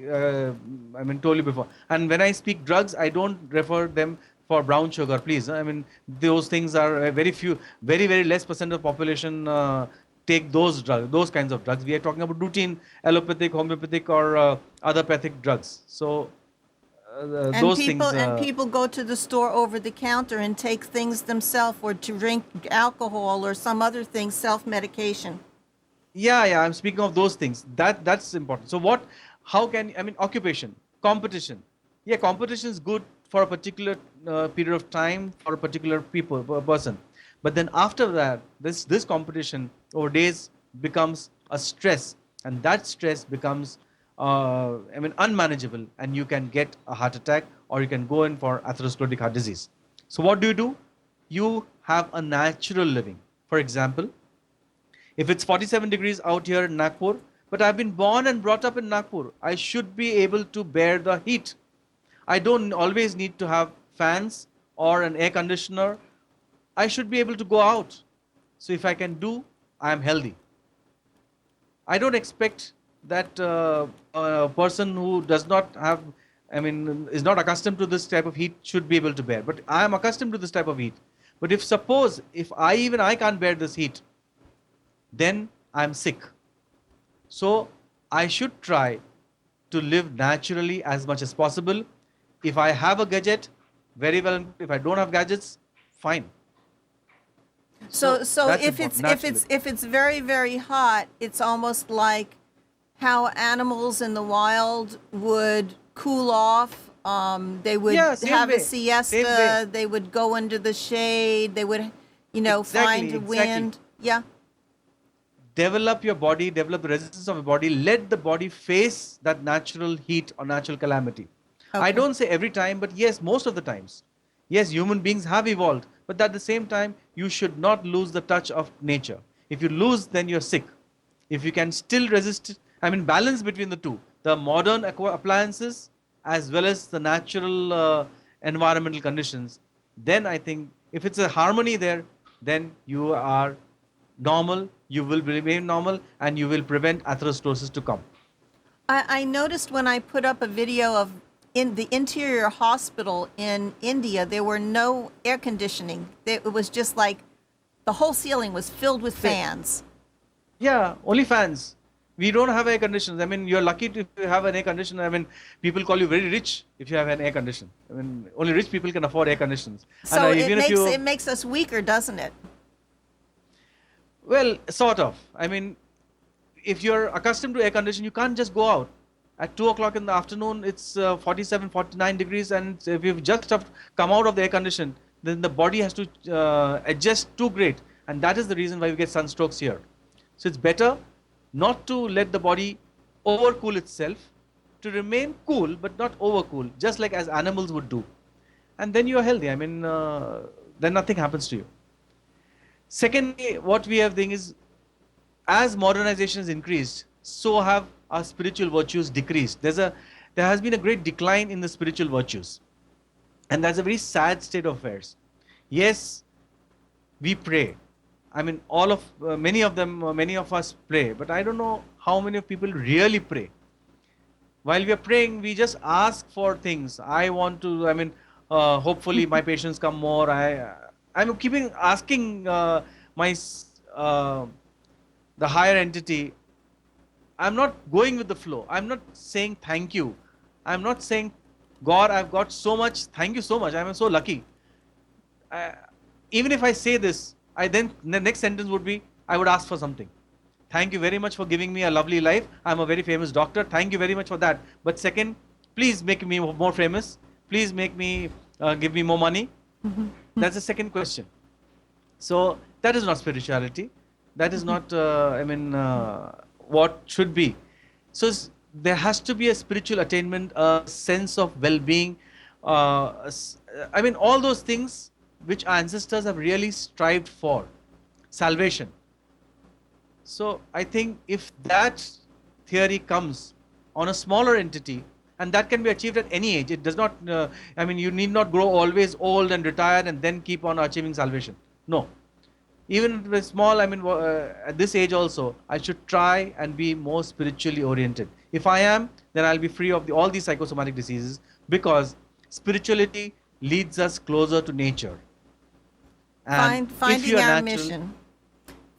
told you before. And when I speak drugs, I don't refer them for brown sugar, please. Those things are very few, very, very less percent of population take those kinds of drugs. We are talking about routine allopathic, homeopathic, or otherpathic drugs. So those things. And people go to the store over the counter and take things themselves, or to drink alcohol or some other thing, self-medication. Yeah, I'm speaking of those things. That's important. So occupation, competition. Yeah, competition is good for a particular period of time for a particular person. But then after that, this competition over days becomes a stress, and that stress becomes unmanageable, and you can get a heart attack, or you can go in for atherosclerotic heart disease. So what do? You have a natural living. For example, if it's 47 degrees out here in Nagpur, but I've been born and brought up in Nagpur, I should be able to bear the heat. I don't always need to have fans or an air conditioner. I should be able to go out. So if I can do, I am healthy. I don't expect that a person who does not have, is not accustomed to this type of heat should be able to bear. But I am accustomed to this type of heat. But if I can't bear this heat, then I am sick. So I should try to live naturally as much as possible. If I have a gadget, very well. If I don't have gadgets, fine. So that's if important, if it's very, very hot, it's almost like how animals in the wild would cool off. They would Yeah, same have a way. Same way. siesta. They would go into the shade. They would, find Exactly. wind. Yeah. Develop your body, develop the resistance of your body, let the body face that natural heat or natural calamity. I Okay. don't say every time, but yes, most of the times. Yes, human beings have evolved, but at the same time, you should not lose the touch of nature. If you lose, then you're sick. If you can still resist, balance between the two, the modern appliances as well as the natural environmental conditions, then I think if it's a harmony there, then you are normal, you will remain normal, and you will prevent atherosclerosis to come. I noticed when I put up a video of in the interior hospital in India, there were no air conditioning. It was just like the whole ceiling was filled with fans. Yeah, only fans. We don't have air conditioners. You're lucky if you have an air conditioner. People call you very rich if you have an air conditioner. Only rich people can afford air conditioners. So Even if you, it makes us weaker, doesn't it? well, sort of. If you're accustomed to air conditioning, you can't just go out. At 2 o'clock in the afternoon, it's 47, 49 degrees, and if you've just come out of the air condition, then the body has to adjust too great. And that is the reason why we get sunstrokes here. So it's better not to let the body overcool itself, to remain cool but not overcool, just like as animals would do. And then you are healthy. Then nothing happens to you. Secondly, what we have thing is, as modernization has increased, so have our spiritual virtues decreased. There has been a great decline in the spiritual virtues, and that's a very sad state of affairs. Yes, we pray. Many of us pray, but I don't know how many people really pray. While we are praying, we just ask for things. I want to. Hopefully my patients come more. I'm keeping asking the higher entity. I'm not going with the flow. I'm not saying thank you. I'm not saying, God, I've got so much. Thank you so much. I'm so lucky. Even if I say this, the next sentence would be, I would ask for something. Thank you very much for giving me a lovely life. I'm a very famous doctor. Thank you very much for that. But second, please make me more famous. Please make me, give me more money. That's the second question. So that is not spirituality. That is not, what should be. So there has to be a spiritual attainment, a sense of well-being. All those things which our ancestors have really strived for. Salvation. So I think if that theory comes on a smaller entity, and that can be achieved at any age. It does not, you need not grow always old and retired and then keep on achieving salvation. No. Even with small, at this age also, I should try and be more spiritually oriented. If I am, then I'll be free of all these psychosomatic diseases, because spirituality leads us closer to nature. And Finding our mission.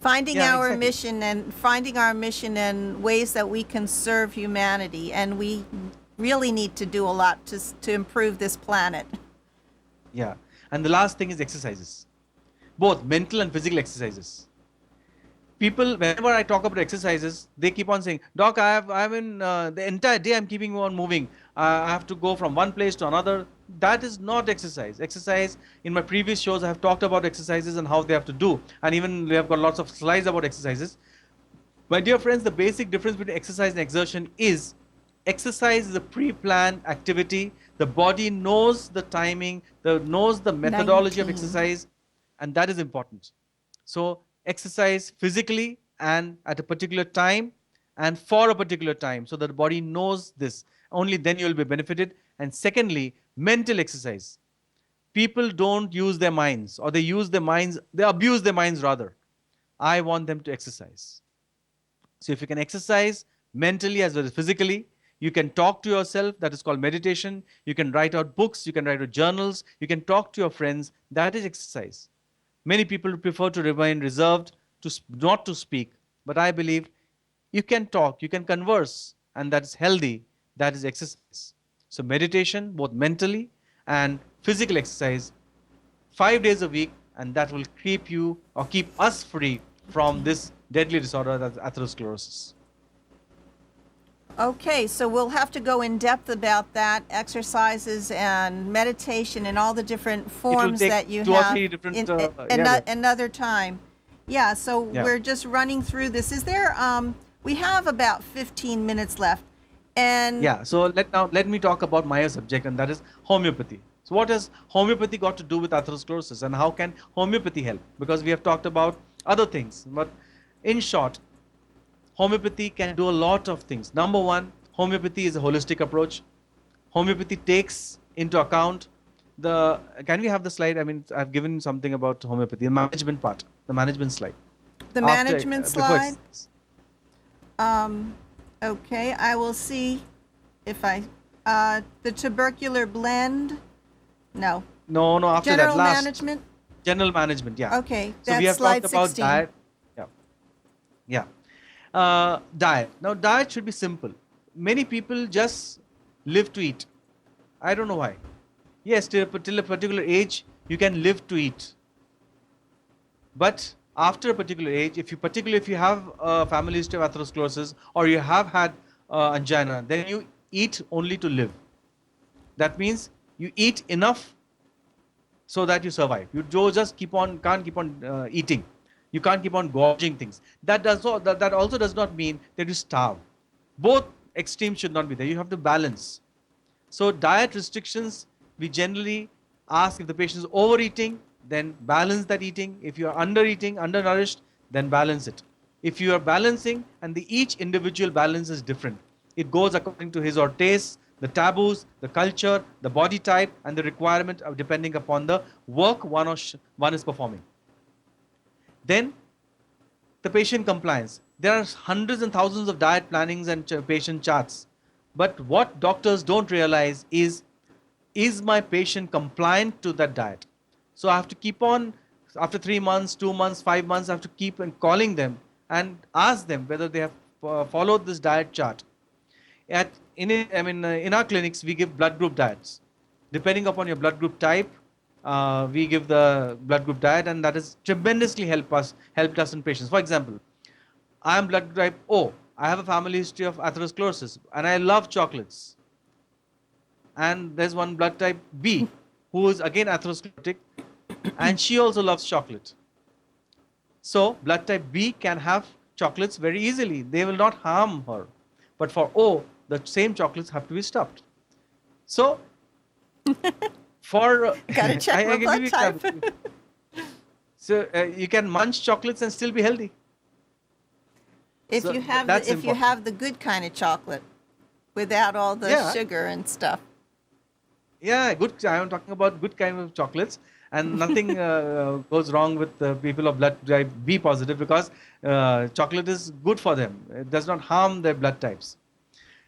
Finding Yeah, our exactly. mission and finding our mission and ways that we can serve humanity. And we really need to do a lot to improve this planet. Yeah. And the last thing is exercises. Both mental and physical exercises. People, whenever I talk about exercises, they keep on saying, Doc, the entire day I'm keeping on moving. I have to go from one place to another. That is not exercise. Exercise, in my previous shows, I have talked about exercises and how they have to do. And even we have got lots of slides about exercises. My dear friends, the basic difference between exercise and exertion is, exercise is a pre-planned activity. The body knows the timing, knows the methodology of 19. exercise, and that is important. So exercise physically and at a particular time and for a particular time, so that the body knows this. Only then you will be benefited. And secondly, mental exercise. People don't use their minds, or they abuse their minds rather. I want them to exercise. So if you can exercise mentally as well as physically, you can talk to yourself, that is called meditation. You can write out books, you can write out journals, you can talk to your friends, that is exercise. Many people prefer to remain reserved, not to speak, but I believe you can talk, you can converse, and that is healthy, that is exercise. So meditation, both mentally and physical exercise, 5 days a week, and that will keep you or keep us free from this deadly disorder that's atherosclerosis. Okay, so we'll have to go in depth about that, exercises and meditation and all the different forms take that you 2 or have 3 different, another time. Yeah, so Yeah. we're just running through this. Is there, we have about 15 minutes left. And Yeah, so let me talk about my subject, and that is homeopathy. So what has homeopathy got to do with atherosclerosis, and how can homeopathy help? Because we have talked about other things, but in short, homeopathy can do a lot of things. Number one, homeopathy is a holistic approach. Homeopathy takes into account the, can we have the slide? I mean, I've given something about homeopathy, the management part, the management slide. the After- management before slide, it's- okay, I will see if I, the tubercular blend, no. No, after General that, last. management, General management, yeah. okay, So we that's have slide talked about 16. diet. Yeah. Diet. Now, diet should be simple. Many people just live to eat. I don't know why. Yes, till a particular age, you can live to eat. But after a particular age, particularly if you have a family history of atherosclerosis or you have had angina, then you eat only to live. That means you eat enough so that you survive. You can't keep on eating. You can't keep on gorging things. That also does not mean that you starve. Both extremes should not be there. You have to balance. So diet restrictions, we generally ask if the patient is overeating, then balance that eating. If you are under-eating, undernourished, then balance it. If you are balancing, and each individual balance is different. It goes according to his or taste, the taboos, the culture, the body type, and the requirement of depending upon the work one is performing. Then the patient compliance. There are hundreds and thousands of diet plannings and patient charts. But what doctors don't realize is my patient compliant to that diet? So I have to keep on, after 3 months, 2 months, 5 months, I have to keep on calling them and ask them whether they have followed this diet chart. In our clinics, we give blood group diets. Depending upon your blood group type, we give the blood group diet, and that has tremendously helped us in patients. For example, I am blood type O. I have a family history of atherosclerosis, and I love chocolates. And there's one blood type B, who is again atherosclerotic, and she also loves chocolate. So blood type B can have chocolates very easily. They will not harm her. But for O, the same chocolates have to be stopped. So for Gotta check my can blood give you type. example. So you can munch chocolates and still be healthy. If So you have that's if you important. have the good kind of chocolate without all the Yeah. sugar and stuff. Yeah, good. I am talking about good kind of chocolates, and nothing goes wrong with people of blood type B positive, because chocolate is good for them. It does not harm their blood types.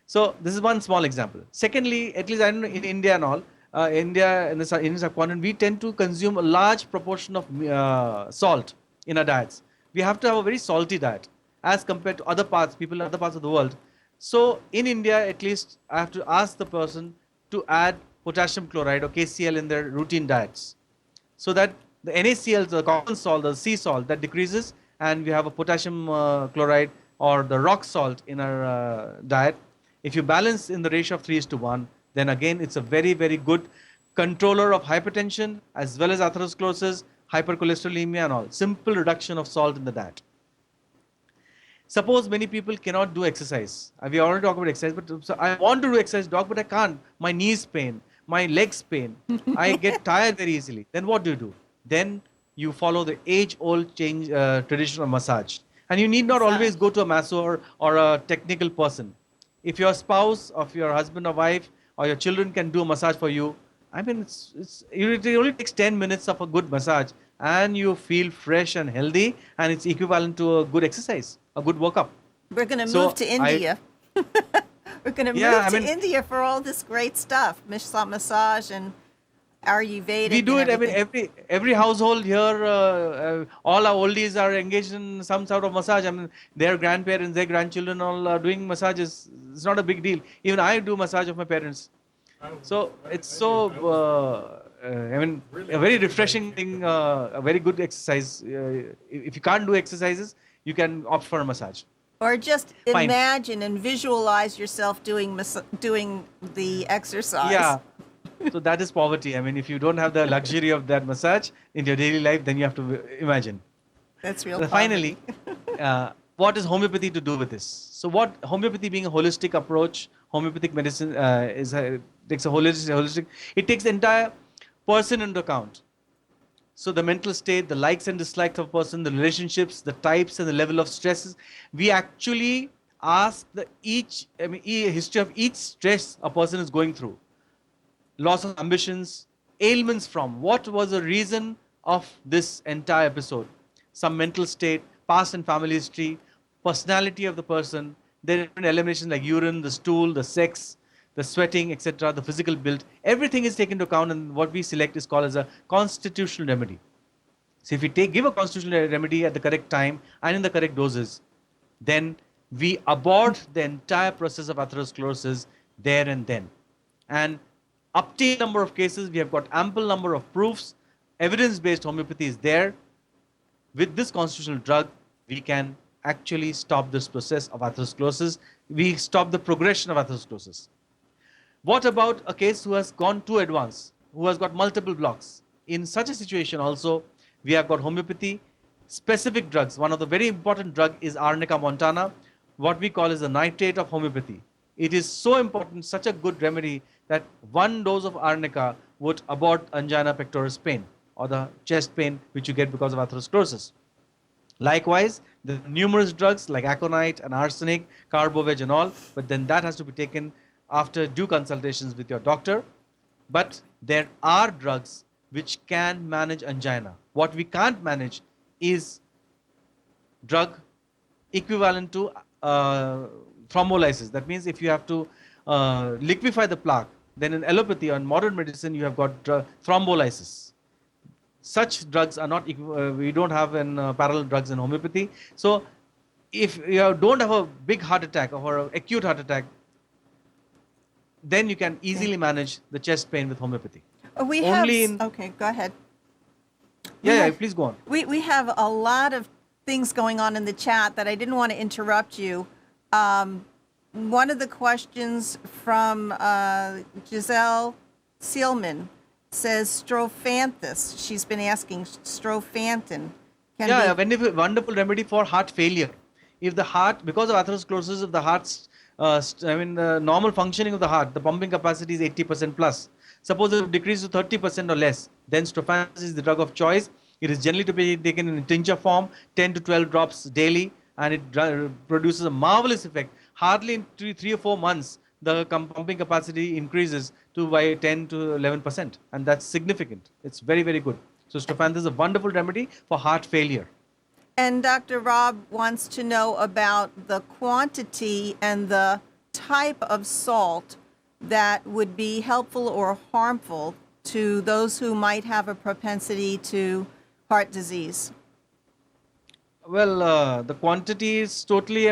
So this is one small example. Secondly, at least I don't know in India and all, India in the Indian subcontinent, we tend to consume a large proportion of salt in our diets. We have to have a very salty diet as compared to other people in other parts of the world. So in India, at least, I have to ask the person to add potassium chloride or KCl in their routine diets, so that the NaCl, the common salt, the sea salt, that decreases, and we have a potassium chloride or the rock salt in our diet. If you balance in the ratio of 3:1, then again it's a very, very good controller of hypertension as well as atherosclerosis, hypercholesterolemia and all. Simple reduction of salt in the diet. Suppose many people cannot do exercise. We already talked about exercise, but so I want to do exercise, doc, but I can't. My knees pain, my legs pain. I get tired very easily. Then what do? Then you follow the age-old tradition of massage. And you need not always go to a masseur or a technical person. If your spouse, or your husband or wife, or your children can do a massage for you, I mean, it only takes 10 minutes of a good massage, and you feel fresh and healthy, and it's equivalent to a good exercise, a good workout. We're going to So move to India. We're going to Yeah, move I to mean- India for all this great stuff, massage and Ayurvedic. We do and it. I mean, everything. every household here, all our oldies are engaged in some sort of massage. I mean, their grandparents, their grandchildren, all are doing massages. It's not a big deal. Even I do massage of my parents. So it's so. I mean, a very refreshing thing. A very good exercise. If you can't do exercises, you can opt for a massage. Or just Fine. imagine and visualize yourself doing the exercise. Yeah. So that is poverty. I mean, if you don't have the luxury of that massage in your daily life, then you have to imagine. That's real. Finally, what is homeopathy to do with this? So, what homeopathy being a holistic approach, homeopathic medicine takes a holistic. It takes the entire person into account. So, the mental state, the likes and dislikes of a person, the relationships, the types, and the level of stresses. We actually ask history of each stress a person is going through. Loss of ambitions, ailments from. What was the reason of this entire episode? Some mental state, past and family history, personality of the person, then different eliminations like urine, the stool, the sex, the sweating, etc., the physical build. Everything is taken into account, and what we select is called as a constitutional remedy. So if we give a constitutional remedy at the correct time and in the correct doses, then we abort the entire process of atherosclerosis there and then. And up to a number of cases, we have got ample number of proofs. Evidence-based homeopathy is there. With this constitutional drug, we can actually stop this process of atherosclerosis. We stop the progression of atherosclerosis. What about a case who has gone too advanced, who has got multiple blocks? In such a situation also, we have got homeopathy, specific drugs. One of the very important drug is Arnica montana, what we call as the nitrate of homeopathy. It is so important, such a good remedy, that one dose of arnica would abort angina pectoris pain or the chest pain which you get because of atherosclerosis. Likewise, there are numerous drugs like aconite and arsenic, carboveg and all, but then that has to be taken after due consultations with your doctor. But there are drugs which can manage angina. What we can't manage is drug equivalent to thrombolysis. That means if you have to liquefy the plaque, then in allopathy or in modern medicine, you have got thrombolysis. Such drugs are not, we don't have in parallel drugs in homeopathy. So if you don't have a big heart attack or an acute heart attack, then you can easily manage the chest pain with homeopathy. We Only have, in- okay, go ahead. Yeah, please go on. We have a lot of things going on in the chat that I didn't want to interrupt you. One of the questions from Giselle Seelman says strophanthus. She's been asking strophanthin. Yeah, a wonderful remedy for heart failure. If the heart, because of atherosclerosis, if the heart's, the normal functioning of the heart, the pumping capacity is 80% plus. Suppose it decreases to 30% or less, then strophanthus is the drug of choice. It is generally to be taken in tincture form, 10 to 12 drops daily, and it produces a marvelous effect. Hardly in 3 or 4 months, the pumping capacity increases to by 10 to 11%, and that's significant. It's very, very good. So strophanthus is a wonderful remedy for heart failure. And Dr. Rob wants to know about the quantity and the type of salt that would be helpful or harmful to those who might have a propensity to heart disease. Well, the quantity is totally,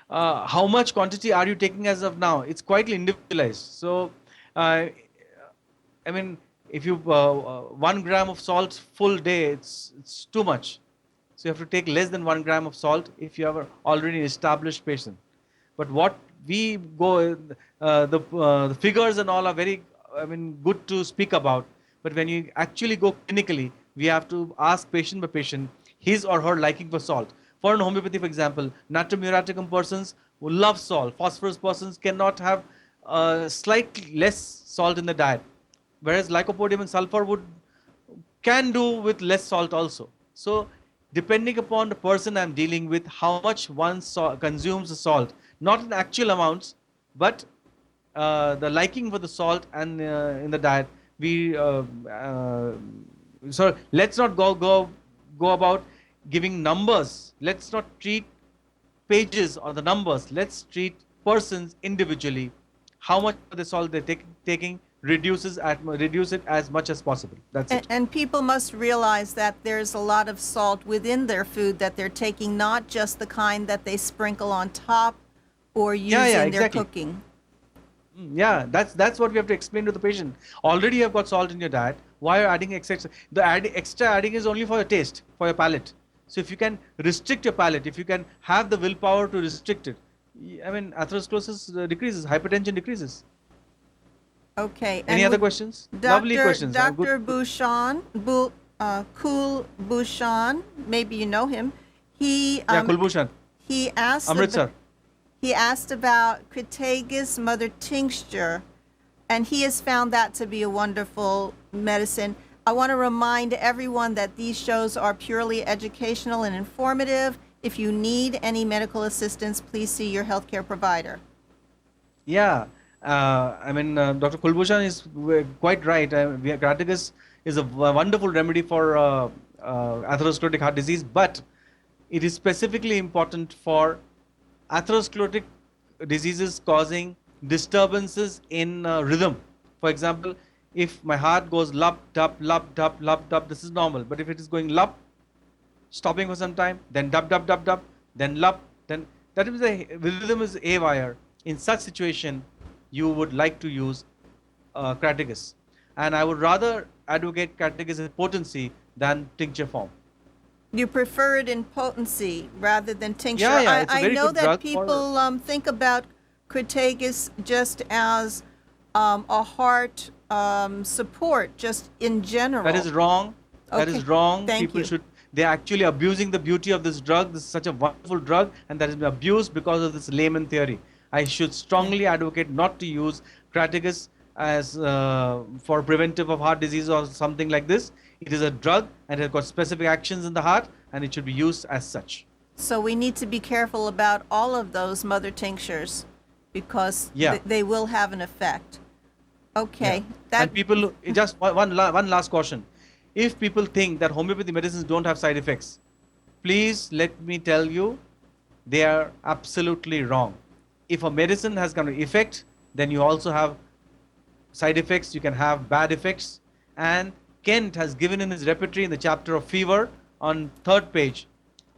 how much quantity are you taking as of now? It's quite individualized. So, if you 1 gram of salt full day, it's too much. So you have to take less than 1 gram of salt if you have an already established patient. But what we go, the figures and all are very, good to speak about. But when you actually go clinically, we have to ask patient by patient his or her liking for salt. For in homeopathy, for example, natrum muriaticum persons who love salt, phosphorus persons cannot have slightly less salt in the diet, whereas lycopodium and sulfur can do with less salt also. So depending upon the person I'm dealing with, how much one consumes the salt, not in actual amounts, but the liking for the salt and in the diet, so let's not go about giving numbers. Let's not treat pages or the numbers. Let's treat persons individually. How much of the salt they're taking, reduce it as much as possible. That's it. And people must realize that there's a lot of salt within their food that they're taking, not just the kind that they sprinkle on top or use in their exactly. cooking. Yeah, that's what we have to explain to the patient. Already you have got salt in your diet. Why are you adding extra? The extra adding is only for your taste, for your palate. So if you can restrict your palate, if you can have the willpower to restrict it, I mean, atherosclerosis decreases, hypertension decreases. Okay. Any other questions? Lovely questions. Dr. Bhushan, Kul Bhushan, maybe you know him. Kulbhushan, He asked Amritsar. He asked about Crataegus mother tincture, and he has found that to be a wonderful medicine. I want to remind everyone that these shows are purely educational and informative. If you need any medical assistance, please see your healthcare provider. Yeah, Dr. Kulbhushan is quite right. Crataegus is a wonderful remedy for atherosclerotic heart disease, but it is specifically important for atherosclerotic diseases causing disturbances in rhythm. For example, if my heart goes lup, dup, lup, dup, lup, dup, this is normal. But if it is going lup, stopping for some time, then dup, dup, dup, dup, then lup, then that is the rhythm is haywire. In such situation, you would like to use Crataegus. And I would rather advocate Crataegus in potency than tincture form. You prefer it in potency rather than tincture. Yeah, it's a I very know good that drug people think about Crataegus just as a heart support, just in general. That is wrong. That is Okay, wrong. thank People you. they're actually abusing the beauty of this drug. This is such a wonderful drug, and that has been abused because of this layman theory. I should strongly advocate not to use Crataegus as for preventive of heart disease or something like this. It is a drug and it has got specific actions in the heart, and it should be used as such. So we need to be careful about all of those mother tinctures because they will have an effect. Okay. Yeah. And people, just one last caution. If people think that homeopathy medicines don't have side effects, please let me tell you, they are absolutely wrong. If a medicine has got an effect, then you also have side effects, you can have bad effects. And Kent has given in his repertory in the chapter of fever on 3rd page,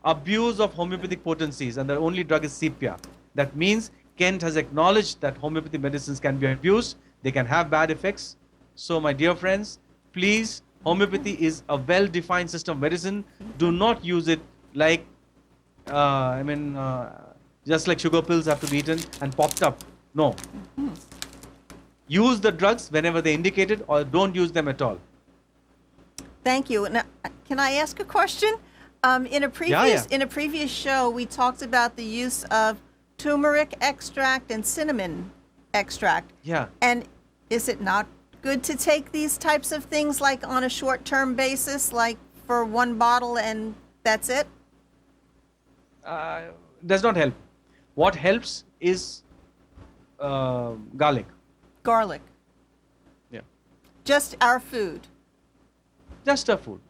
abuse of homeopathic potencies, and the only drug is sepia. That means Kent has acknowledged that homeopathy medicines can be abused, they can have bad effects. So my dear friends, please, homeopathy is a well-defined system of medicine. Do not use it like, just like sugar pills have to be eaten and popped up. No. Use the drugs whenever they indicated, or don't use them at all. Thank you. Now, can I ask a question? In a previous show, we talked about the use of turmeric extract and cinnamon extract. Yeah. And is it not good to take these types of things like on a short-term basis, like for one bottle and that's it? Does not help. What helps is garlic. Garlic. Yeah. Just our food. Just a food.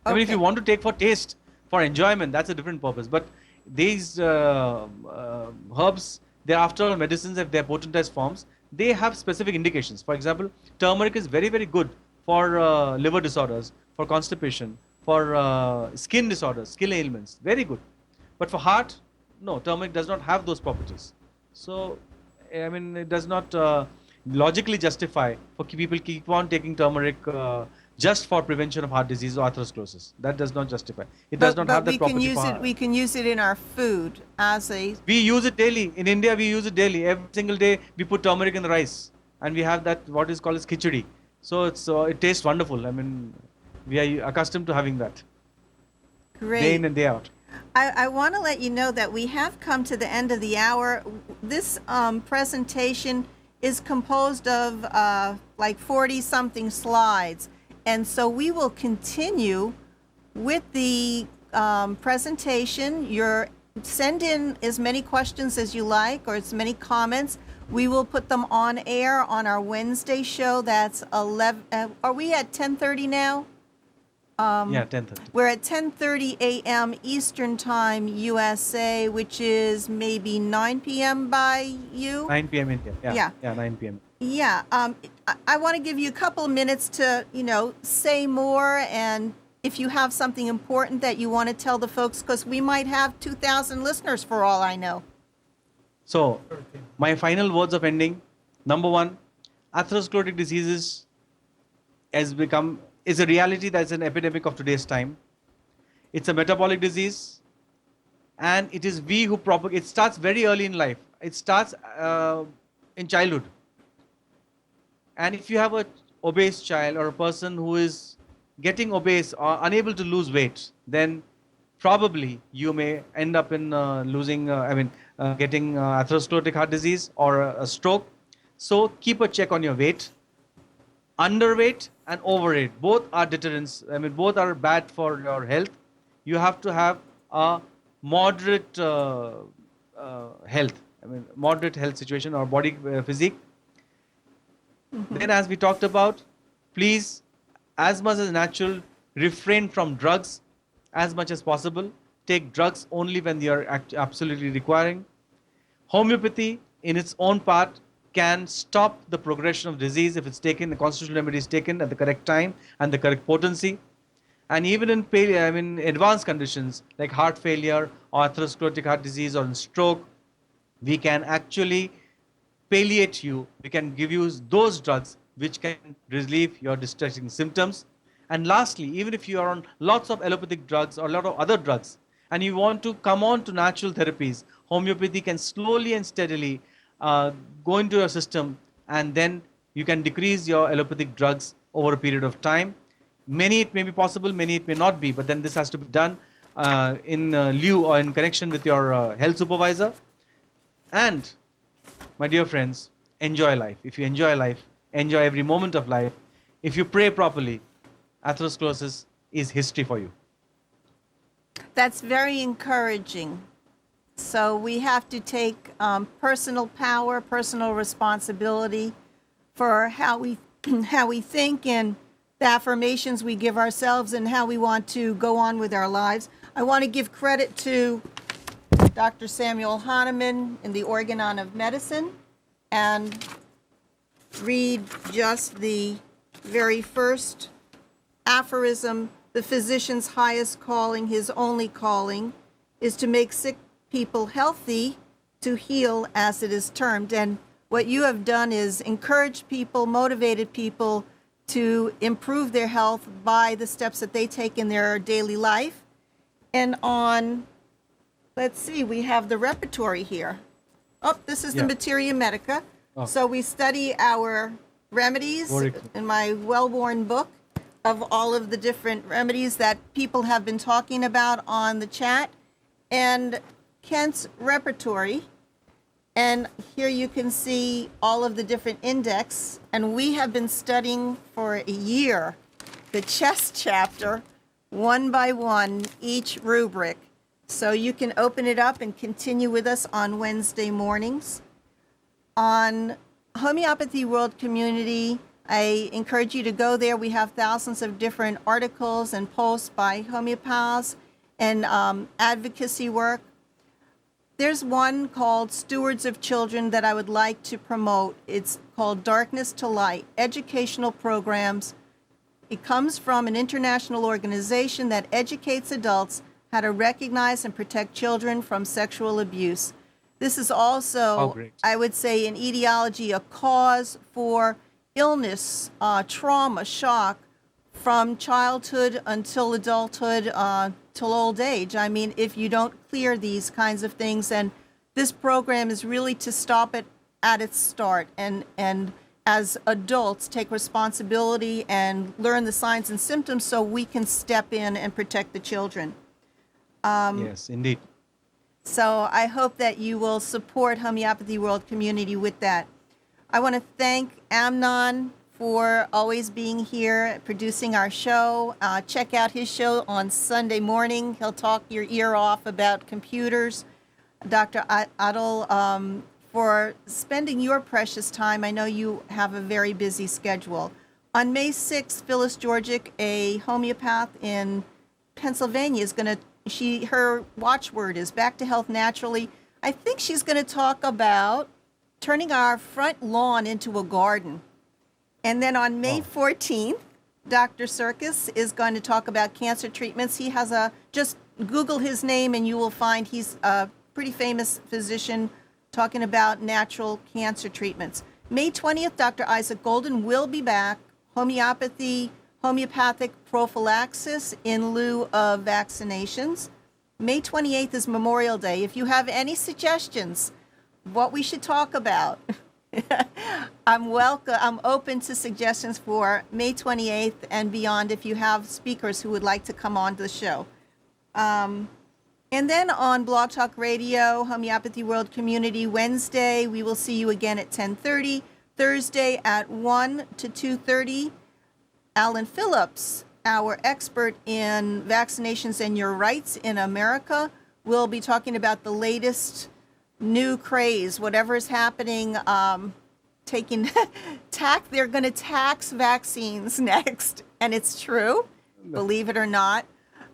I mean, if you want to take for taste, for enjoyment, that's a different purpose. But these herbs, they're after all medicines, if they're potentized forms, they have specific indications. For example, turmeric is very, very good for liver disorders, for constipation, for skin disorders, skin ailments. Very good. But for heart, no, turmeric does not have those properties. So, I mean, it does not logically justify for people keep on taking turmeric just for prevention of heart disease or atherosclerosis. That does not justify. It does not have that property. We can use it in our food as a... We use it daily. In India, we use it daily. Every single day, we put turmeric in the rice. And we have that, what is called as khichdi. So it tastes wonderful. I mean, we are accustomed to having that. Great. Day in and day out. I want to let you know that we have come to the end of the hour. This presentation is composed of like 40-something slides. And so we will continue with the presentation. Send in as many questions as you like or as many comments. We will put them on air on our Wednesday show. That's 11. Are we at 10:30 now? Yeah, 10:30. We're at 10:30 a.m. Eastern Time, USA, which is maybe 9 p.m. by you? 9 p.m. India. Yeah, 9 p.m. Yeah, I want to give you a couple of minutes to, say more, and if you have something important that you want to tell the folks, because we might have 2,000 listeners for all I know. So, my final words of ending. Number one, atherosclerotic diseases is a reality that's an epidemic of today's time. It's a metabolic disease, and it is we who propagate. It starts very early in life. It starts in childhood. And if you have a obese child or a person who is getting obese or unable to lose weight, then probably you may end up in getting atherosclerotic heart disease or a stroke. So keep a check on your weight. Underweight and overweight, both are deterrents. Both are bad for your health. You have to have a moderate health. Moderate health situation or body physique. Then, as we talked about, please, as much as natural, refrain from drugs as much as possible. Take drugs only when they are absolutely requiring. Homeopathy, in its own part, can stop the progression of disease if it's taken, the constitutional remedy is taken at the correct time and the correct potency. And even in advanced conditions like heart failure or atherosclerotic heart disease or in stroke, we can actually palliate you. We can give you those drugs which can relieve your distressing symptoms. And lastly, even if you are on lots of allopathic drugs or a lot of other drugs and you want to come on to natural therapies, homeopathy can slowly and steadily go into your system, and then you can decrease your allopathic drugs over a period of time. Many it may be possible, many it may not be, but then this has to be done in lieu or in connection with your health supervisor. And my dear friends, enjoy life. If you enjoy life, enjoy every moment of life. If you pray properly, atherosclerosis is history for you. That's very encouraging. So we have to take personal power, personal responsibility for how we how we think and the affirmations we give ourselves and how we want to go on with our lives. I want to give credit to Dr. Samuel Hahnemann in the Organon of Medicine and read just the very first aphorism: the physician's highest calling, his only calling, is to make sick people healthy, to heal, as it is termed. And what you have done is encouraged people, motivated people to improve their health by the steps that they take in their daily life. And on, let's see, we have the repertory here. Oh, this is the Yeah. Materia Medica. Oh. So we study our remedies Very good. in my well-worn book of all of the different remedies that people have been talking about on the chat, and Kent's repertory. And here you can see all of the different index. And we have been studying for a year the chest chapter, one by one, each rubric. So you can open it up and continue with us on Wednesday mornings. On Homeopathy World Community, I encourage you to go there. We have thousands of different articles and posts by homeopaths and advocacy work. There's one called Stewards of Children that I would like to promote. It's called Darkness to Light, Educational Programs. It comes from an international organization that educates adults how to recognize and protect children from sexual abuse. This is also, Oh, great. I would say, in etiology, a cause for illness, trauma, shock from childhood until adulthood, till old age. I mean, if you don't clear these kinds of things, and this program is really to stop it at its start, and as adults take responsibility and learn the signs and symptoms so we can step in and protect the children. Yes, indeed. So I hope that you will support Homeopathy World Community with that. I want to thank Amnon for always being here, producing our show. Check out his show on Sunday morning. He'll talk your ear off about computers. Dr. Adil, for spending your precious time. I know you have a very busy schedule. On May 6th, Phyllis Georgic, a homeopath in Pennsylvania, is going to, her watchword is Back to Health Naturally. I think she's going to talk about turning our front lawn into a garden. And then on May 14th, Dr. Circus is going to talk about cancer treatments. He has just Google his name and you will find he's a pretty famous physician talking about natural cancer treatments. May 20th, Dr. Isaac Golden will be back, homeopathic prophylaxis in lieu of vaccinations. May 28th is Memorial Day. If you have any suggestions, what we should talk about, I'm open to suggestions for May 28th and beyond if you have speakers who would like to come on to the show. And then on Blog Talk Radio, Homeopathy World Community, Wednesday, we will see you again at 10:30. Thursday at 1 to 2:30, Alan Phillips, our expert in vaccinations and your rights in America, will be talking about the latest new craze, whatever is happening, they're going to tax vaccines next, and it's true, believe it or not.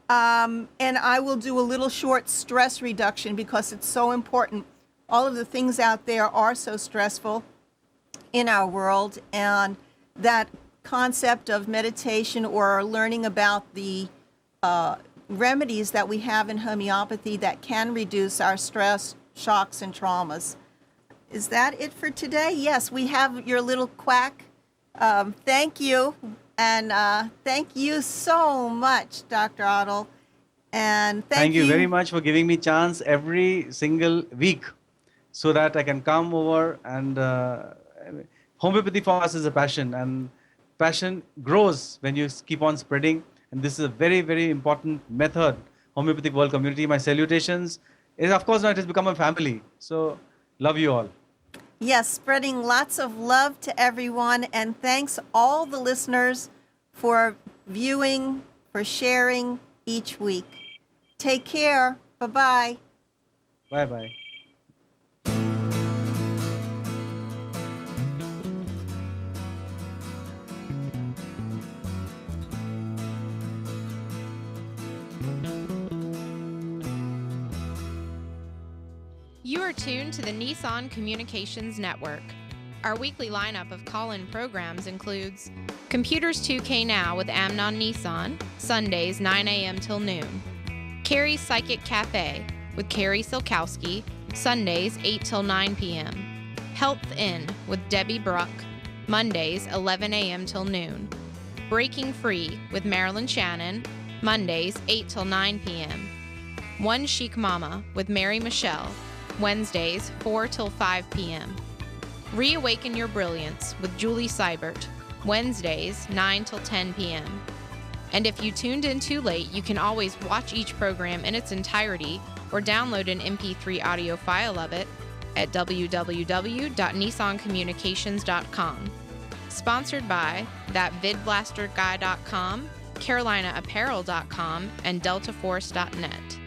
And I will do a little short stress reduction because it's so important. All of the things out there are so stressful in our world, and that concept of meditation or learning about the remedies that we have in homeopathy that can reduce our stress, shocks, and traumas. Is that it for today? Yes, we have your little quack. Thank you. And thank you so much, Dr. Otto. And thank you very much for giving me chance every single week so that I can come over and homeopathy for us is a passion, and passion grows when you keep on spreading. And this is a very, very important method. Homeopathic World Community, my salutations. Of course, now it has become a family. So love you all. Yes, spreading lots of love to everyone. And thanks all the listeners for viewing, for sharing each week. Take care. Bye-bye. Bye-bye. You are tuned to the Nissan Communications Network. Our weekly lineup of call-in programs includes Computers 2K Now with Amnon Nissan, Sundays 9 a.m. till noon. Carrie's Psychic Cafe with Carrie Silkowski, Sundays 8 till 9 p.m. Health In with Debbie Bruck, Mondays 11 a.m. till noon. Breaking Free with Marilyn Shannon, Mondays 8 till 9 p.m. One Chic Mama with Mary Michelle, Wednesdays 4 till 5 p.m. Reawaken Your Brilliance with Julie Seibert, Wednesdays 9 till 10 p.m. And if you tuned in too late, you can always watch each program in its entirety or download an MP3 audio file of it at www.nissancommunications.com. Sponsored by ThatVidBlasterGuy.com, CarolinaApparel.com, and DeltaForce.net.